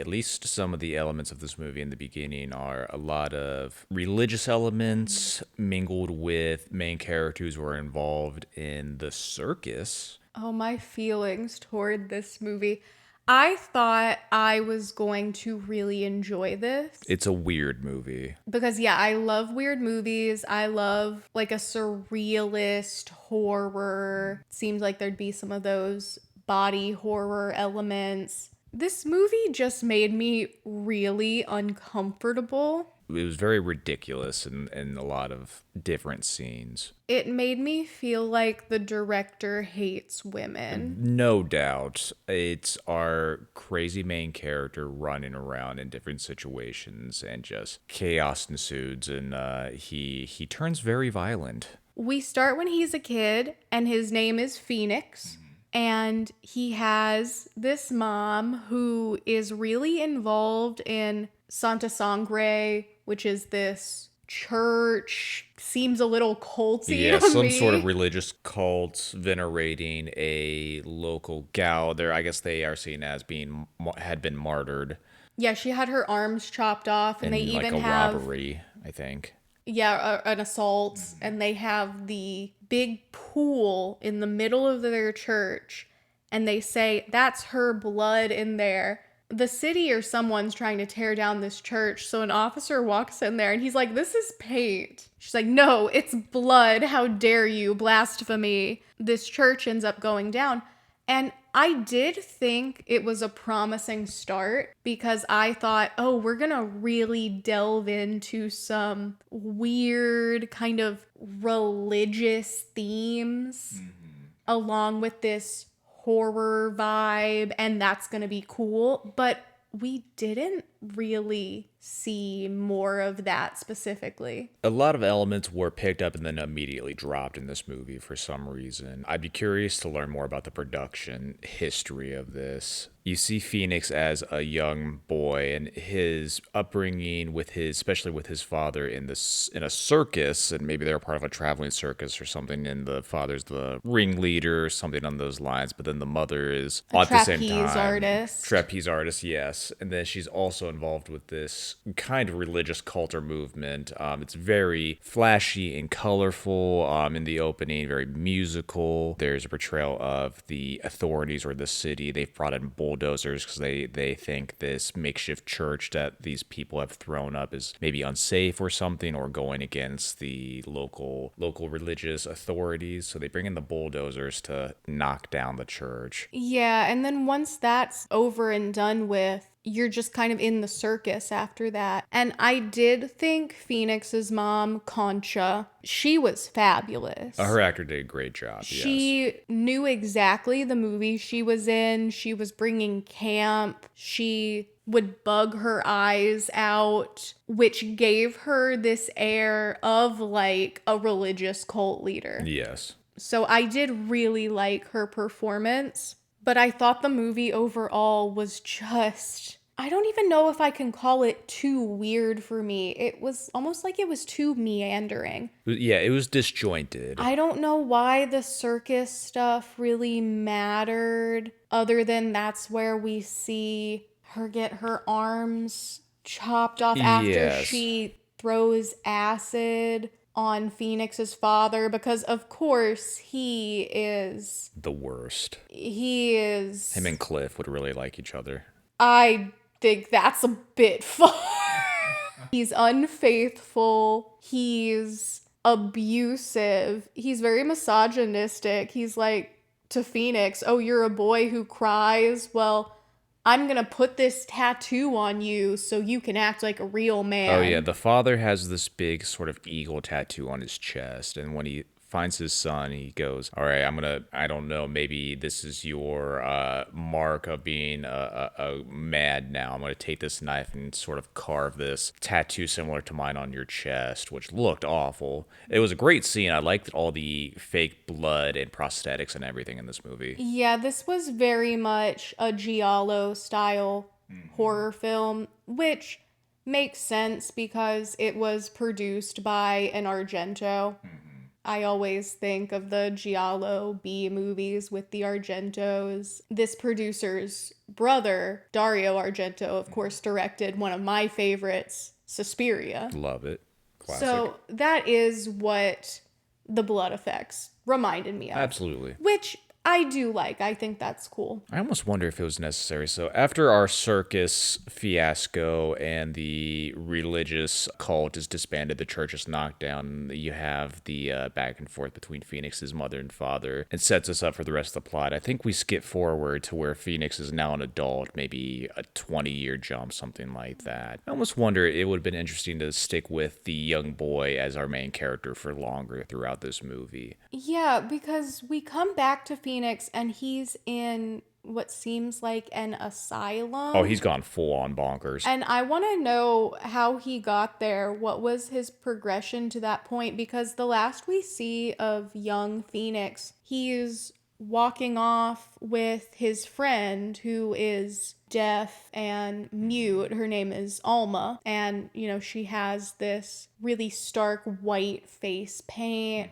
at least some of the elements of this movie in the beginning are a lot of religious elements mingled with main characters who are involved in the circus. Oh, my feelings toward this movie. I thought I was going to really enjoy this. It's a weird movie. Because, yeah, I love weird movies. I love, like, a surrealist horror. Seems like there'd be some of those body horror elements. This movie just made me really uncomfortable. It was very ridiculous in a lot of different scenes. It made me feel like the director hates women. No doubt. It's our crazy main character running around in different situations and just chaos ensues, and he turns very violent. We start when he's a kid, and his name is Phoenix. And he has this mom who is really involved in Santa Sangre, which is this church. Seems a little culty Yeah, to some me. sort of religious cult venerating a local gal. There, I guess they are seen as being had been martyred Yeah, she had her arms chopped off, and they in like even a have robbery, I think. an assault, and they have the big pool in the middle of their church, and they say that's her blood in there. The city or someone's trying to tear down this church, so an officer walks in there and he's like, "This is paint." She's like, "No, it's blood. How dare you, blasphemy." This church ends up going down. And I did think it was a promising start because I thought, oh, we're going to really delve into some weird kind of religious themes along with this horror vibe, and that's going to be cool. But we didn't really see more of that specifically. A lot of elements were picked up and then immediately dropped in this movie for some reason. I'd be curious to learn more about the production history of this. You see Phoenix as a young boy and his upbringing with his, especially with his father in a circus, and maybe they're part of a traveling circus or something, and the father's the ringleader or something on those lines, but then the mother is at the same time trapeze artist, yes, and then she's also involved with this kind of religious cult or movement. It's very flashy and colorful in the opening, very musical. There's a portrayal of the authorities or the city. They've brought in bulldozers because they think this makeshift church that these people have thrown up is maybe unsafe or something, or going against the local religious authorities. So they bring in the bulldozers to knock down the church. Yeah, and then once that's over and done with, you're just kind of in the circus after that. And I did think Phoenix's mom, Concha, she was fabulous. Her actor did a great job, yes. She knew exactly the movie she was in. She was bringing camp. She would bug her eyes out, which gave her this air of like a religious cult leader. Yes. So I did really like her performance. But I thought the movie overall was just, I don't even know if I can call it too weird for me. It was almost like it was too meandering. Yeah, it was disjointed. I don't know why the circus stuff really mattered, other than that's where we see her get her arms chopped off after she throws acid on Phoenix's father, because of course he is the worst. He is. Him and Cliff would really like each other. I think that's a bit far. He's unfaithful. He's abusive. He's very misogynistic. He's like to Phoenix, "Oh, you're a boy who cries? Well, I'm gonna put this tattoo on you so you can act like a real man." Oh yeah, the father has this big sort of eagle tattoo on his chest, and when he finds his son, he goes, "All right, I don't know, maybe this is your mark of being a mad now. I'm going to take this knife and sort of carve this tattoo similar to mine on your chest," which looked awful. It was a great scene. I liked all the fake blood and prosthetics and everything in this movie. Yeah, this was very much a giallo style horror film, which makes sense because it was produced by an Argento. I always think of the giallo B movies with the Argentos. This producer's brother, Dario Argento, of course, directed one of my favorites, Suspiria. Love it. Classic. So that is what the blood effects reminded me of. Absolutely. Which I do like. I think that's cool. I almost wonder if it was necessary. So after our circus fiasco and the religious cult is disbanded, the church is knocked down, you have the back and forth between Phoenix's mother and father. It sets us up for the rest of the plot. I think we skip forward to where Phoenix is now an adult, maybe a 20-year jump, something like that. I almost wonder it would have been interesting to stick with the young boy as our main character for longer throughout this movie. Yeah, because we come back to Phoenix and he's in what seems like an asylum. Oh, he's gone full on bonkers. And I want to know how he got there. What was his progression to that point? Because the last we see of young Phoenix, he's walking off with his friend who is deaf and mute. Her name is Alma. And, you know, she has this really stark white face paint,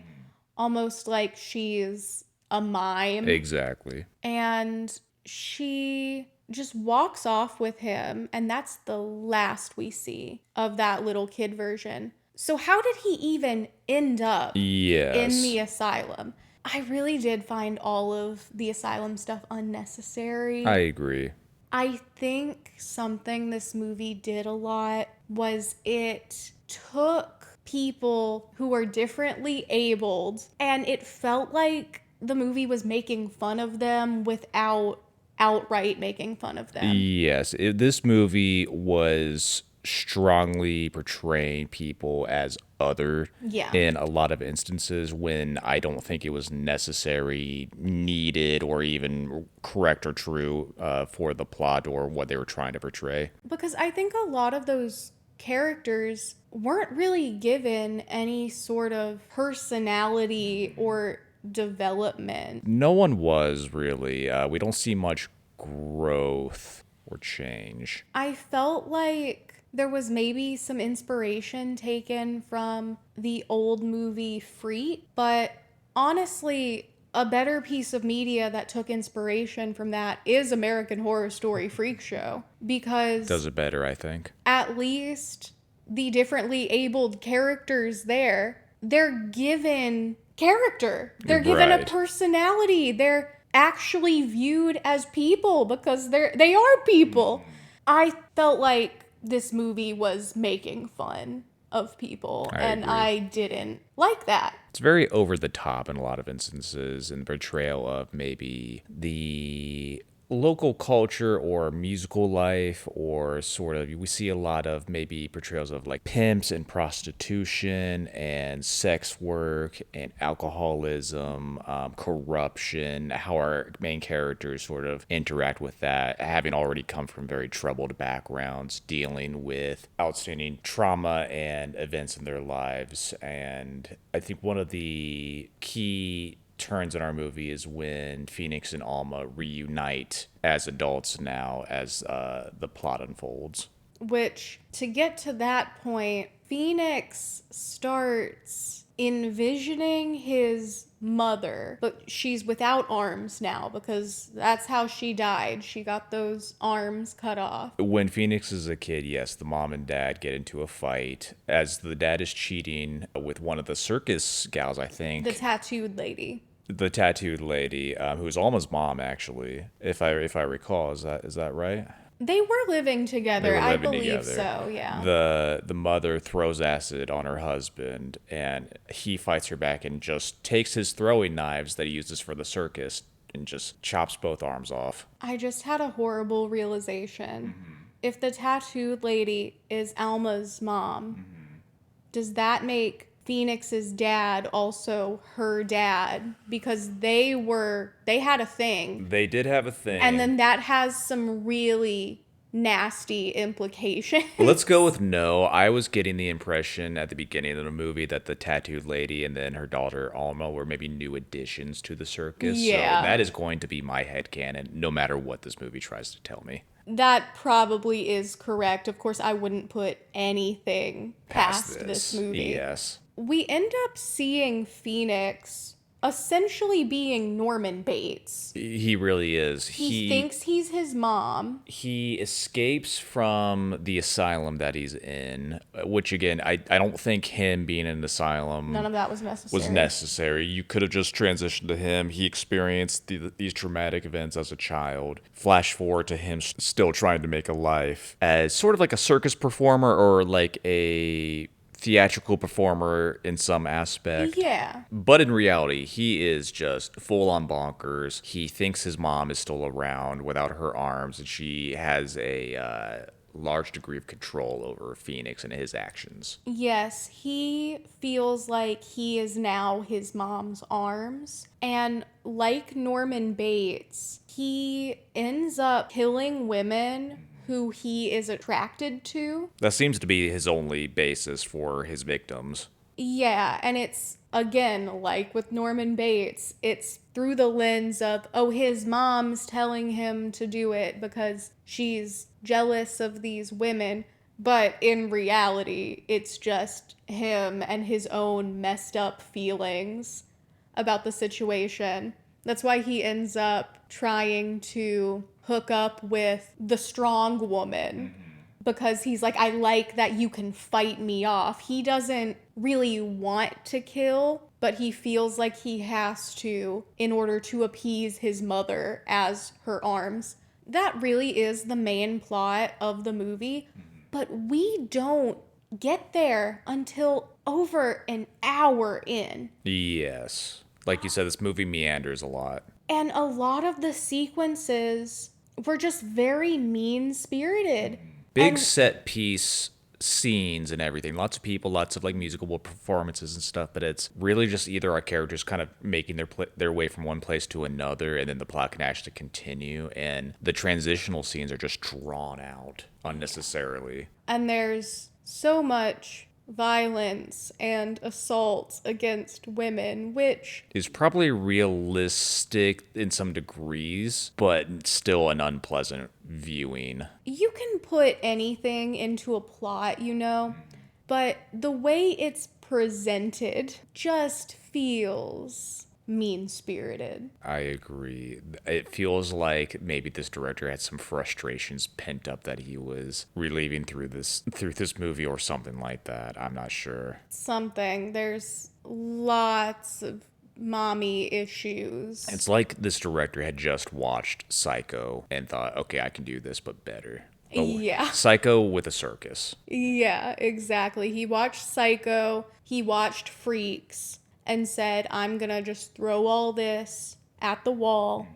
almost like she's a mime. Exactly. And she just walks off with him, and that's the last we see of that little kid version. So how did he even end up in the asylum? I really did find all of the asylum stuff unnecessary. I agree. I think something this movie did a lot was it took people who are differently abled, and it felt like the movie was making fun of them without outright making fun of them. Yes, this movie was strongly portraying people as other in a lot of instances when I don't think it was necessary, needed, or even correct or true for the plot or what they were trying to portray. Because I think a lot of those characters weren't really given any sort of personality or development. No one was really. We don't see much growth or change. I felt like there was maybe some inspiration taken from the old movie Freak, but honestly, a better piece of media that took inspiration from that is American Horror Story Freak Show, because Does it better, I think. at least the differently abled characters there, they're given character. They're given a Right. personality. They're actually viewed as people because they are people. I felt like this movie was making fun of people, and agree. I didn't like that. It's very over the top in a lot of instances in the portrayal of maybe the local culture or musical life, or sort of we see a lot of maybe portrayals of like pimps and prostitution and sex work and alcoholism, corruption, how our main characters sort of interact with that, having already come from very troubled backgrounds, dealing with outstanding trauma and events in their lives. And I think one of the key turns in our movie is when Phoenix and Alma reunite as adults now as the plot unfolds. Which, to get to that point, Phoenix starts envisioning his mother, but she's without arms now because that's how she died. She got those arms cut off. When Phoenix is a kid, yes, the mom and dad get into a fight as the dad is cheating with one of the circus gals, I think. The tattooed lady. The tattooed lady, who is Alma's mom, actually, if I recall. Is that right? They were living together. They were I living believe together. so, yeah. The mother throws acid on her husband, and he fights her back and just takes his throwing knives that he uses for the circus and just chops both arms off. I just had a horrible realization. If the tattooed lady is Alma's mom, does that make Phoenix's dad also her dad? Because they had a thing. They did have a thing. And then that has some really nasty implications. Let's go with no. I was getting the impression at the beginning of the movie that the tattooed lady and then her daughter Alma were maybe new additions to the circus. Yeah. So that is going to be my headcanon, no matter what this movie tries to tell me. That probably is correct. Of course, I wouldn't put anything past this movie. Yes. We end up seeing Phoenix essentially being Norman Bates. He really is. He thinks he's his mom. He escapes from the asylum that he's in, which again, I don't think him being in an asylum None of that was necessary. You could have just transitioned to him. He experienced these traumatic events as a child. Flash forward to him still trying to make a life as sort of like a circus performer or like a theatrical performer in some aspect. Yeah. But in reality, he is just full on bonkers. He thinks his mom is still around without her arms, and she has a large degree of control over Phoenix and his actions. Yes, he feels like he is now his mom's arms. And like Norman Bates, he ends up killing women who he is attracted to. That seems to be his only basis for his victims. Yeah, and it's, again, like with Norman Bates, it's through the lens of, oh, his mom's telling him to do it because she's jealous of these women. But in reality, it's just him and his own messed up feelings about the situation. That's why he ends up trying to hook up with the strong woman, because he's like, I like that you can fight me off. He doesn't really want to kill, but he feels like he has to in order to appease his mother as her arms. That really is the main plot of the movie, but we don't get there until over an hour in. Yes. Like you said, this movie meanders a lot. And a lot of the sequences were just very mean-spirited. Big set piece scenes and everything. Lots of people, lots of like musical performances and stuff, but it's really just either our characters kind of making their way from one place to another, and then the plot can actually continue, and the transitional scenes are just drawn out unnecessarily. And there's so much violence and assault against women, which is probably realistic in some degrees, but still an unpleasant viewing. You can put anything into a plot, but the way it's presented just feels mean-spirited. I agree. It feels like maybe this director had some frustrations pent up that he was relieving through this movie or something like that. I'm not sure. There's lots of mommy issues. It's like this director had just watched Psycho and thought, okay, I can do this, but better. Yeah. Psycho with a circus. Yeah, exactly. He watched Psycho, he watched Freaks, and said, I'm gonna just throw all this at the wall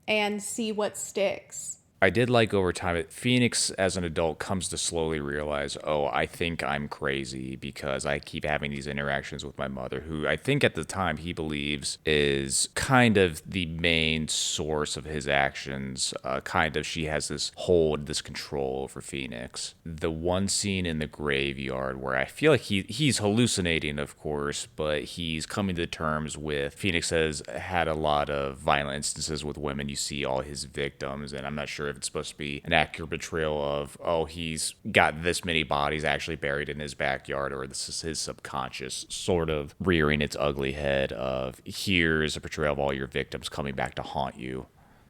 and see what sticks. I did like over time, Phoenix as an adult comes to slowly realize, oh, I think I'm crazy because I keep having these interactions with my mother, who I think at the time he believes is kind of the main source of his actions. She has this hold, this control over Phoenix. The one scene in the graveyard where I feel like he's hallucinating, of course, but he's coming to terms with Phoenix has had a lot of violent instances with women. You see all his victims, and I'm not sure if it's supposed to be an accurate portrayal of, oh, he's got this many bodies actually buried in his backyard, or this is his subconscious sort of rearing its ugly head of, here's a portrayal of all your victims coming back to haunt you.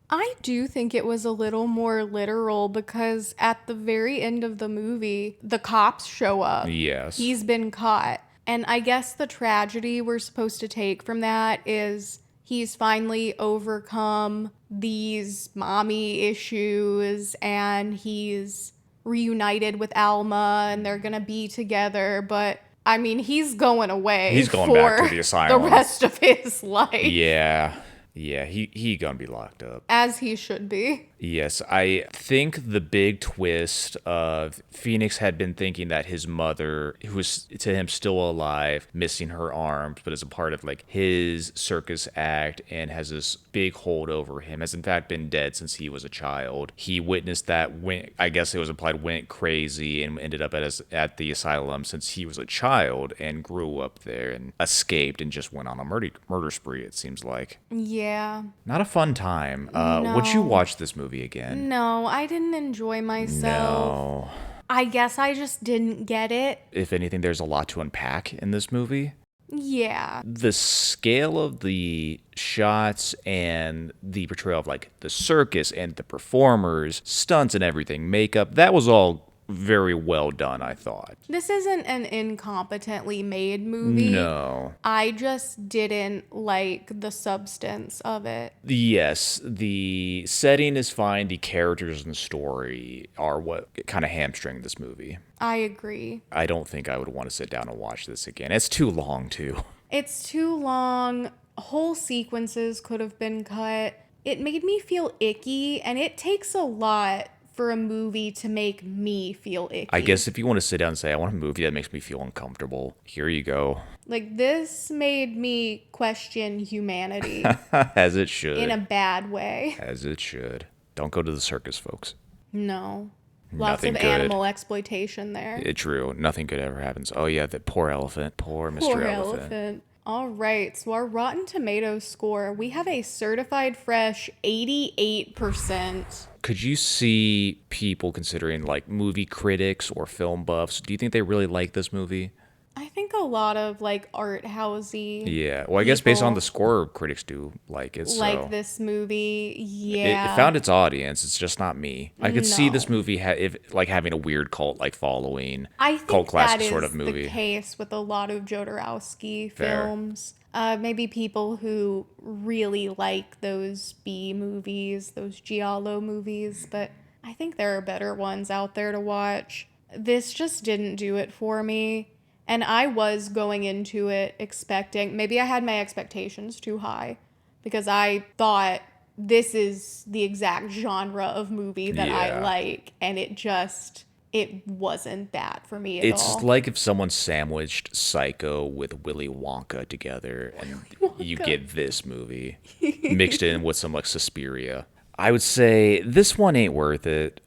I do think it was a little more literal, because at the very end of the movie, the cops show up. Yes. He's been caught. And I guess the tragedy we're supposed to take from that is he's finally overcome these mommy issues and he's reunited with Alma and they're gonna be together, but I mean, he's going away. He's going back to the asylum. The rest of his life. Yeah, he gonna be locked up. As he should be. Yes, I think the big twist of Phoenix had been thinking that his mother, who was to him still alive, missing her arms, but as a part of like his circus act and has this big hold over him, has in fact been dead since he was a child. He witnessed that, I guess it was implied, went crazy and ended up at the asylum since he was a child and grew up there and escaped and just went on a murder spree, it seems like. Yeah. Not a fun time. No. Would you watch this movie again? No, I didn't enjoy myself. No. I guess I just didn't get it. If anything, there's a lot to unpack in this movie. Yeah. The scale of the shots and the portrayal of like the circus and the performers, stunts and everything, makeup, that was all very well done, I thought. This isn't an incompetently made movie. No. I just didn't like the substance of it. Yes, the setting is fine. The characters and the story are what kind of hamstring this movie. I agree. I don't think I would want to sit down and watch this again. It's too long, too. It's too long. Whole sequences could have been cut. It made me feel icky, and it takes a lot for a movie to make me feel icky. I guess if you want to sit down and say, I want a movie that makes me feel uncomfortable, here you go. Like, this made me question humanity As it should. in a bad way. As it should. Don't go to the circus, folks. No. Lots Nothing of good. animal exploitation there. It's true. Nothing good ever happens. Oh, yeah, that poor elephant. Poor Mr. Poor Elephant. elephant. All right, so our Rotten Tomatoes score, we have a certified fresh 88%. Could you see people considering, like, movie critics or film buffs? Do you think they really like this movie? I think a lot of like art housey. Yeah. Well, I guess based on people the score, critics do like it. So like this movie. it Yeah. found its audience. It's just not me. I could see this No. movie having a weird cult like following, I think cult classic that is sort of movie. the case with a lot of Jodorowsky Fair. films. Maybe people who really like those B movies, those giallo movies, but I think there are better ones out there to watch. This just didn't do it for me. And I was going into it expecting, maybe I had my expectations too high because I thought this is the exact genre of movie that I Yeah. like. And it wasn't that for me at It's all. like if someone sandwiched Psycho with Willy Wonka together, and you Wonka. get this movie mixed in with some like Suspiria. I would say this one ain't worth it.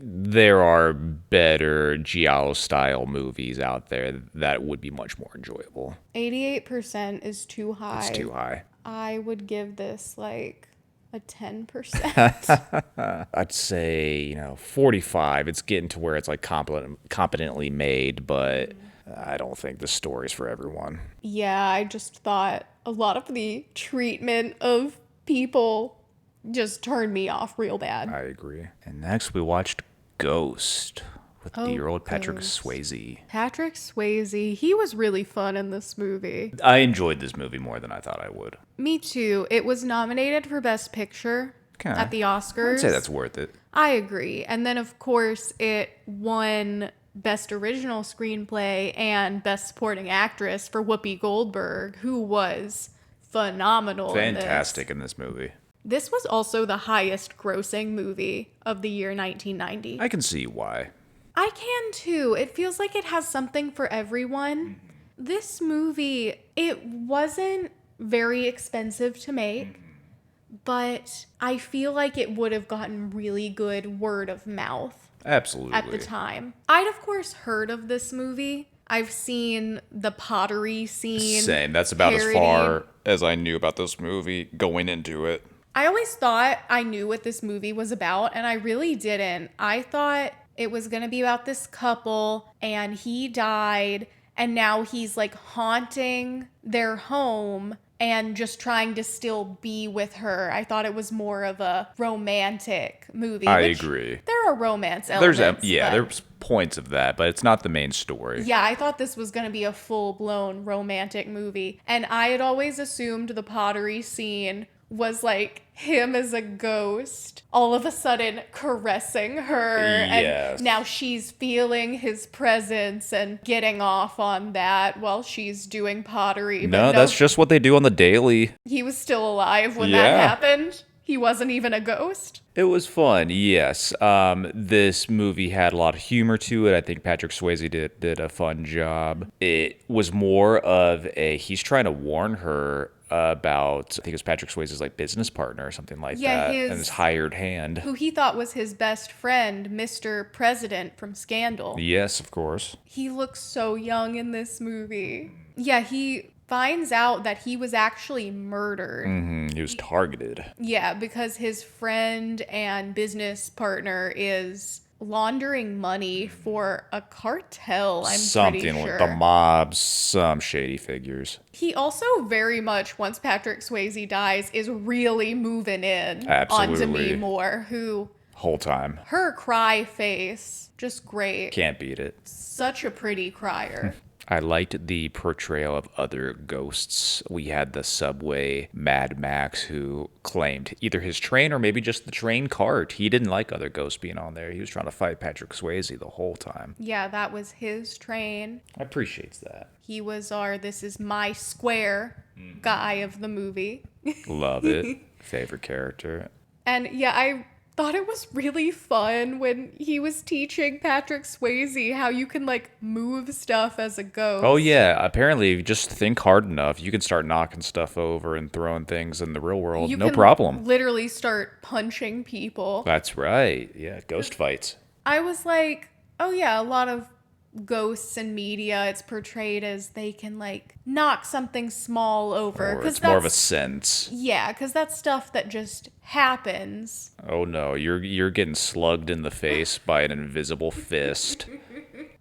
There are better Giallo style movies out there that would be much more enjoyable. 88% is too high. It's too high. I would give this like a 10%. I'd say, 45. It's getting to where it's like competently made, but I don't think the story's for everyone. Yeah, I just thought a lot of the treatment of people just turned me off real bad. I agree. And next we watched Ghost with Oh, dear old Patrick Ghost. Swayze. Patrick Swayze, he was really fun in this movie. I enjoyed this movie more than I thought I would. Me too. It was nominated for Best Picture Okay. at the Oscars. I'd say that's worth it. I agree. And then, of course, it won Best Original Screenplay and Best Supporting Actress for Whoopi Goldberg, who was phenomenal in this. Fantastic in this movie. This was also the highest grossing movie of the year 1990. I can see why. I can too. It feels like it has something for everyone. This movie, it wasn't very expensive to make, but I feel like it would have gotten really good word of mouth Absolutely. at the time. I'd of course heard of this movie. I've seen the pottery scene. Same. That's about as parodied. far as I knew about this movie going into it. I always thought I knew what this movie was about, and I really didn't. I thought it was going to be about this couple, and he died, and now he's like haunting their home and just trying to still be with her. I thought it was more of a romantic movie. I which agree. There are romance elements. but There's points of that, but it's not the main story. Yeah, I thought this was going to be a full-blown romantic movie. And I had always assumed the pottery scene was like him as a ghost all of a sudden caressing her. Yes. And now she's feeling his presence and getting off on that while she's doing pottery. But No, that's just what they do on the daily. he was still alive when Yeah. that happened. He wasn't even a ghost. It was fun, yes. This movie had a lot of humor to it. I think Patrick Swayze did a fun job. It was more of he's trying to warn her about, I think it was Patrick Swayze's like business partner or something like Yeah, that, his- and his hired hand. Who he thought was his best friend, Mr. President from Scandal. Yes, of course. He looks so young in this movie. Yeah, he finds out that he was actually murdered. He was targeted. Yeah, because his friend and business partner is laundering money for a cartel, I'm pretty Something like the sure. mob, some shady figures. He also very much, once Patrick Swayze dies, is really moving in on Demi Absolutely. Moore, who, Whole time. her cry face, just great. Can't beat it. Such a pretty crier. I liked the portrayal of other ghosts. We had the subway Mad Max who claimed either his train or maybe just the train cart. He didn't like other ghosts being on there. He was trying to fight Patrick Swayze the whole time. Yeah, that was his train. I appreciate that. He was our "this is my square" guy of the movie. Love it. Favorite character. And yeah, I thought it was really fun when he was teaching Patrick Swayze how you can like move stuff as a ghost. Oh yeah, apparently if you just think hard enough, you can start knocking stuff over and throwing things in the real world. You No can problem. literally start punching people. That's right. Yeah, ghost fights. I was like, oh yeah, a lot of ghosts in media, it's portrayed as they can like knock something small over. Or 'Cause it's more of a that's- sense. Yeah, because that's stuff that just happens. Oh no, you're getting slugged in the face by an invisible fist.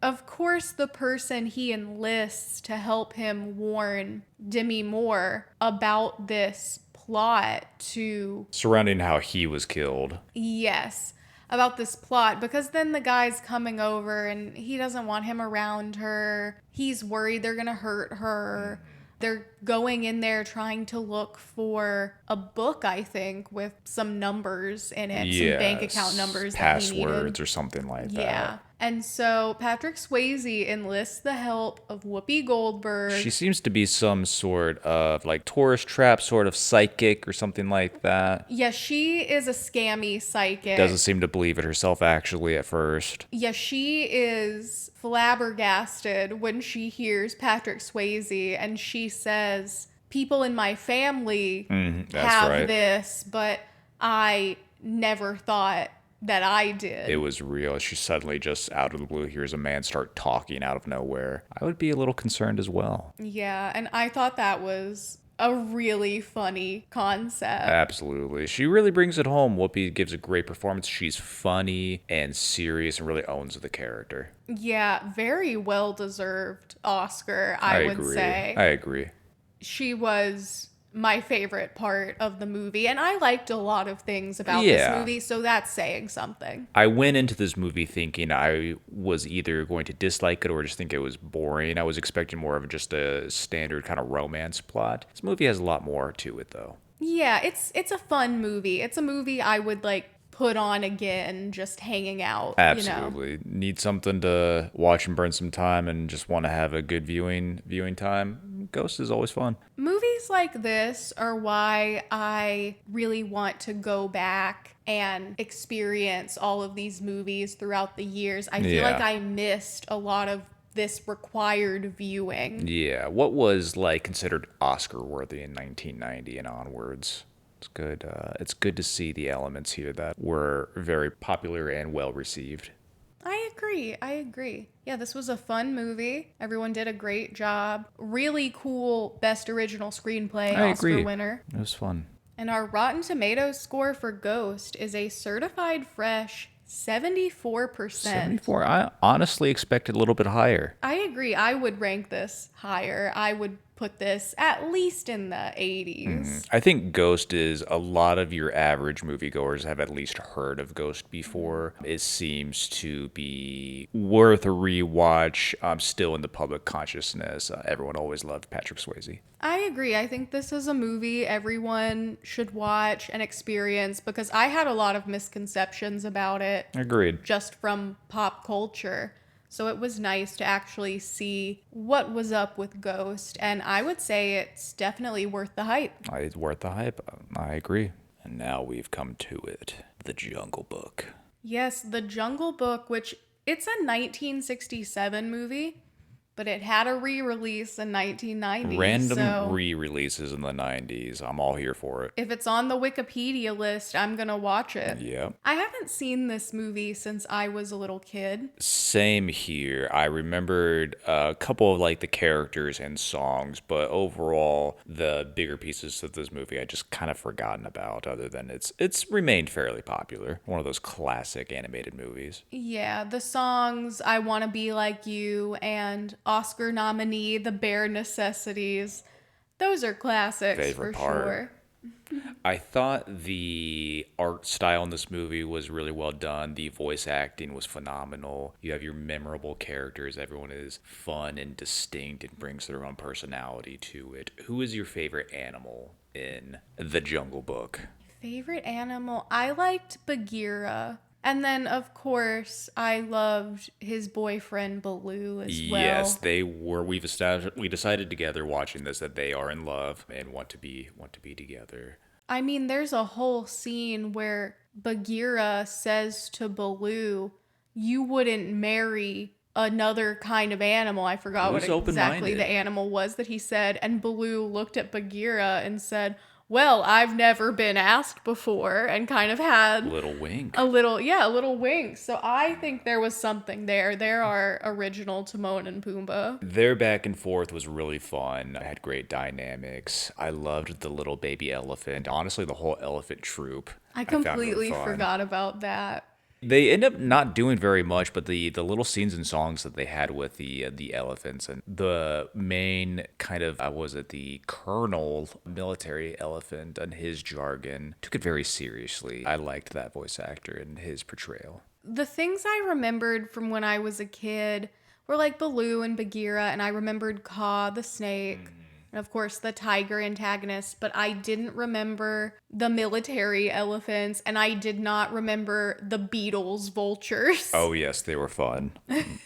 Of course, the person he enlists to help him warn Demi Moore about this plot to, Surrounding how he was killed. yes, about this plot, because then the guy's coming over and he doesn't want him around her. He's worried they're gonna hurt her. They're going in there trying to look for a book, I think, with some numbers in it, some bank account numbers that he needed. passwords or something like that. Yeah. And so Patrick Swayze enlists the help of Whoopi Goldberg. She seems to be some sort of like tourist trap sort of psychic or something like that. Yeah, she is a scammy psychic. Doesn't seem to believe it herself actually at first. Yeah, she is flabbergasted when she hears Patrick Swayze and she says, people in my family That's have right. this, but I never thought that I did. It was real. She suddenly just out of the blue hears a man start talking out of nowhere. I would be a little concerned as well. Yeah, and I thought that was a really funny concept. Absolutely. She really brings it home. Whoopi gives a great performance. She's funny and serious and really owns the character. Yeah, very well deserved Oscar, I would agree. say. I agree. She was my favorite part of the movie, and I liked a lot of things about Yeah. this movie, so that's saying something. I went into this movie thinking I was either going to dislike it or just think it was boring. I was expecting more of just a standard kind of romance plot. This movie has a lot more to it, though. Yeah, it's a fun movie. It's a movie I would like put on again just hanging out. You know? Absolutely. Need something to watch and burn some time and just want to have a good viewing time. Ghost is always fun. Movies like this are why I really want to go back and experience all of these movies throughout the years. I feel Yeah. like I missed a lot of this required viewing. Yeah, what was like considered Oscar worthy in 1990 and onwards? It's good. It's good to see the elements here that were very popular and well received. I agree. Yeah, this was a fun movie. Everyone did a great job. Really cool Best Original Screenplay I Oscar agree. winner. It was fun. And our Rotten Tomatoes score for Ghost is a certified fresh 74%. 74. I honestly expected a little bit higher. I agree. I would rank this higher. I would put this at least in the 80s. I think Ghost is a lot of your average moviegoers have at least heard of Ghost before. It seems to be worth a rewatch. Still in the public consciousness. Everyone always loved Patrick Swayze. I agree. I think this is a movie everyone should watch and experience because I had a lot of misconceptions about it Agreed. just from pop culture. So it was nice to actually see what was up with Ghost, and I would say it's definitely worth the hype. It's worth the hype. I agree. And now we've come to it. The Jungle Book. Yes, The Jungle Book, which it's a 1967 movie, but it had a re-release in 1990. Random So re-releases in the 90s. I'm all here for it. if it's on the Wikipedia list, I'm gonna watch it. Yep. I haven't seen this movie since I was a little kid. Same here. I remembered a couple of like the characters and songs, but overall the bigger pieces of this movie I just kind of forgotten about, other than it's remained fairly popular. One of those classic animated movies. Yeah, the songs I Wanna Be Like You and Oscar nominee The Bare Necessities. Those are classics Favorite for part. sure. I thought the art style in this movie was really well done. The voice acting was phenomenal. You have your memorable characters. Everyone is fun and distinct and brings their own personality to it. Who is your favorite animal in The Jungle Book? Favorite animal? I liked Bagheera. And then, of course, I loved his boyfriend Baloo as well. Yes, they were. We decided together watching this that they are in love and want to be together. I mean, there's a whole scene where Bagheera says to Baloo, "You wouldn't marry another kind of animal." I forgot what Baloo's exactly open-minded. the animal was that he said. And Baloo looked at Bagheera and said, "Well, I've never been asked before," and kind of had Little wink. a little wink. So I think there was something there. There are original Timon and Pumbaa. Their back and forth was really fun. I had great dynamics. I loved the little baby elephant. Honestly, the whole elephant troop. I found really completely fun. forgot about that. They end up not doing very much, but the little scenes and songs that they had with the elephants and the main kind of was it the colonel military elephant and his jargon took it very seriously. I liked that voice actor and his portrayal. The things I remembered from when I was a kid were like Baloo and Bagheera, and I remembered Kaa the snake, and of course the tiger antagonist, but I didn't remember the military elephants, and I did not remember the Beatles vultures. Oh yes, they were fun.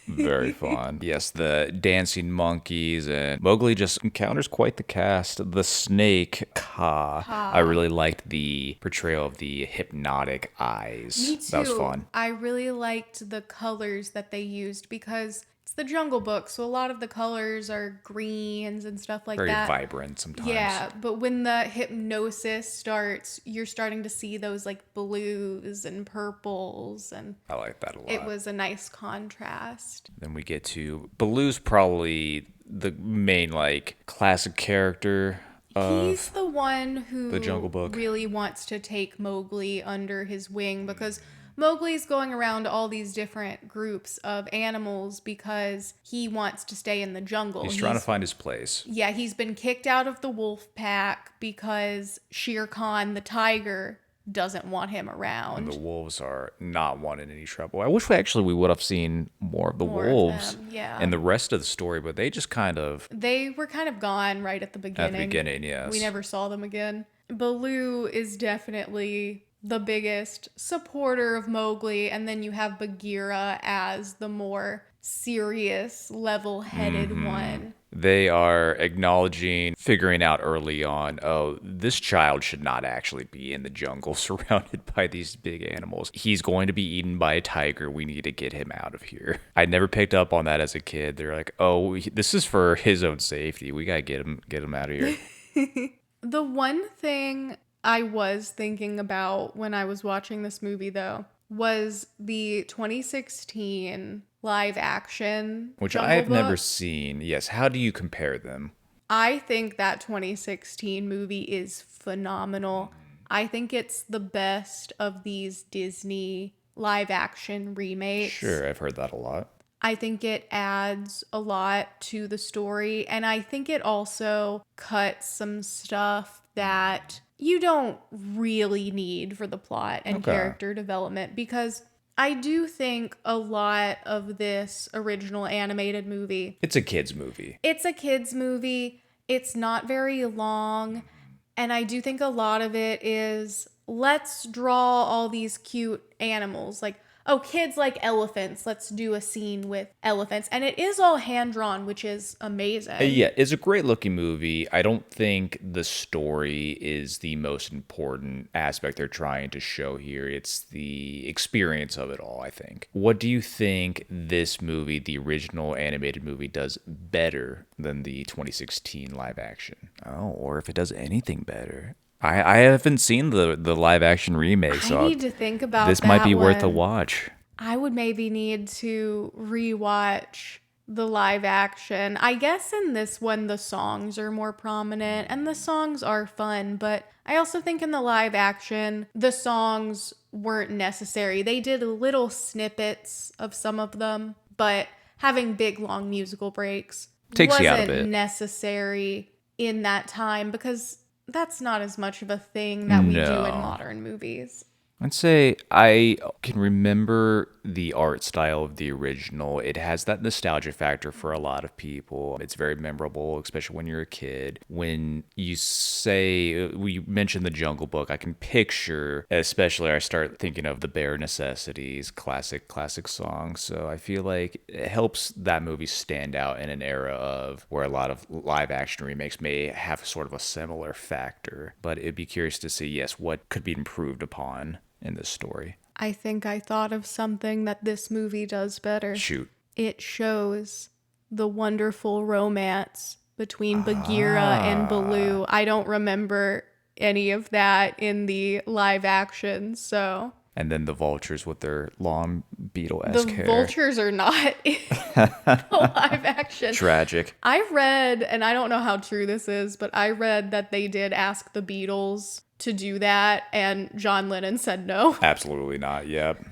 Very fun. Yes, the dancing monkeys and Mowgli just encounters quite the cast. The snake, Kaa. I really liked the portrayal of the hypnotic eyes. Me too. That was fun. I really liked the colors that they used because it's the Jungle Book, so a lot of the colors are greens and stuff like Very that. vibrant sometimes. Yeah, but when the hypnosis starts, you're starting to see those like blues and purples, and I like that a lot. it was a nice contrast. Then we get to Baloo's probably the main like classic character He's of the one who the Jungle Book. really wants to take Mowgli under his wing because Mowgli's going around to all these different groups of animals because he wants to stay in the jungle. He's trying to find his place. Yeah, he's been kicked out of the wolf pack because Shere Khan, the tiger, doesn't want him around. And the wolves are not wanting any trouble. I wish we would have seen more of the More of wolves them, yeah. and the rest of the story, but they just kind of They were kind of gone right at the beginning. at the beginning, yes. We never saw them again. Baloo is definitely the biggest supporter of Mowgli, and then you have Bagheera as the more serious, level-headed one. They are acknowledging, figuring out early on, oh, this child should not actually be in the jungle surrounded by these big animals. He's going to be eaten by a tiger. We need to get him out of here. I never picked up on that as a kid. They're like, oh, this is for his own safety. We got to get him out of here. The one thing I was thinking about when I was watching this movie, though, was the 2016 live action Which Jungle I've never Book. seen. Yes, how do you compare them? I think that 2016 movie is phenomenal. I think it's the best of these Disney live action remakes. Sure, I've heard that a lot. I think it adds a lot to the story, and I think it also cuts some stuff that you don't really need for the plot and Okay. character development, because I do think a lot of this original animated movie, It's a kid's movie. it's a kid's movie. It's not very long. And I do think a lot of it is let's draw all these cute animals. Like, oh, kids like elephants. Let's do a scene with elephants. And it is all hand drawn, which is amazing. Yeah, it's a great looking movie. I don't think the story is the most important aspect they're trying to show here. It's the experience of it all, I think. What do you think this movie, the original animated movie, does better than the 2016 live action? Oh, or if it does anything better. I haven't seen the live action remake, I so need to think about this that might be one. worth a watch. I would maybe need to rewatch the live action. I guess in this one, the songs are more prominent and the songs are fun, but I also think in the live action, the songs weren't necessary. They did little snippets of some of them, but having big, long musical breaks Takes you out a wasn't bit. necessary in that time because that's not as much of a thing that we do in No. modern movies. I'd say I can remember the art style of the original. It has that nostalgia factor for a lot of people. It's very memorable, especially when you're a kid. When you say, we mentioned the Jungle Book, I can picture, especially I start thinking of the Bare Necessities, classic song. So I feel like it helps that movie stand out in an era of where a lot of live action remakes may have sort of a similar factor. But it'd be curious to see, yes, what could be improved upon in this story. I think I thought of something that this movie does better. Shoot. It shows the wonderful romance between Bagheera and Baloo. I don't remember any of that in the live action, so And then the vultures with their long the beetle-esque hair. vultures are not in the live action. Tragic. I read, and I don't know how true this is, but I read that they did ask the Beatles to do that, and John Lennon said no. Absolutely not. Yep.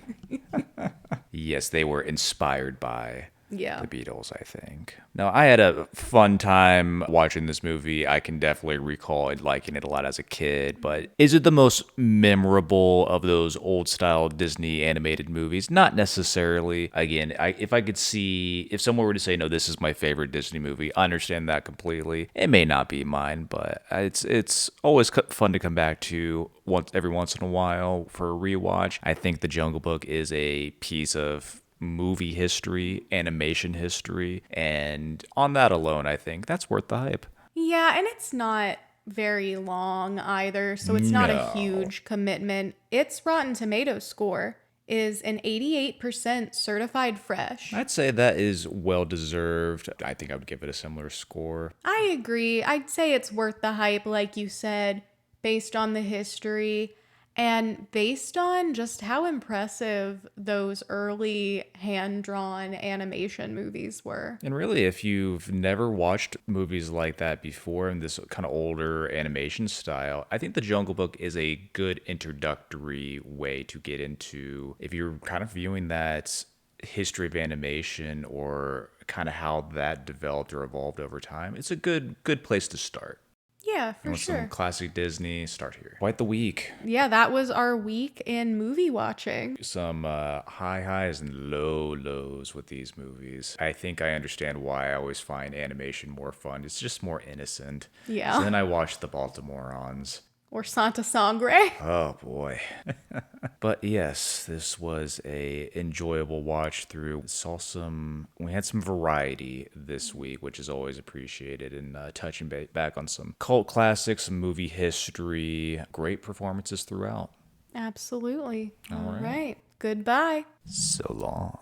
Yes, they were inspired by Yeah. the Beatles, I think. No, I had a fun time watching this movie. I can definitely recall liking it a lot as a kid, but is it the most memorable of those old style Disney animated movies? Not necessarily. Again, if I could see, if someone were to say, no, this is my favorite Disney movie, I understand that completely. It may not be mine, but it's always fun to come back to every once in a while for a rewatch. I think The Jungle Book is a piece of movie history, animation history, and on that alone, I think that's worth the hype. Yeah, and it's not very long either, so it's not a No. huge commitment. Its Rotten Tomatoes score is an 88% certified fresh. I'd say that is well deserved. I think I would give it a similar score. I agree. I'd say it's worth the hype, like you said, based on the history and based on just how impressive those early hand-drawn animation movies were. And really, if you've never watched movies like that before in this kind of older animation style, I think The Jungle Book is a good introductory way to get into, if you're kind of viewing that history of animation or kind of how that developed or evolved over time. It's a good place to start. Yeah, for Want some sure. classic Disney? Start here. Quite the week. Yeah, that was our week in movie watching. Some high highs and low lows with these movies. I think I understand why I always find animation more fun. It's just more innocent. Yeah. So then I watched the Baltimorons. Or Santa Sangre. Oh boy. But yes, this was a enjoyable watch through. We had some variety this week, which is always appreciated, and touching back on some cult classics, some movie history, great performances throughout. Absolutely. All right. right. Goodbye. So long.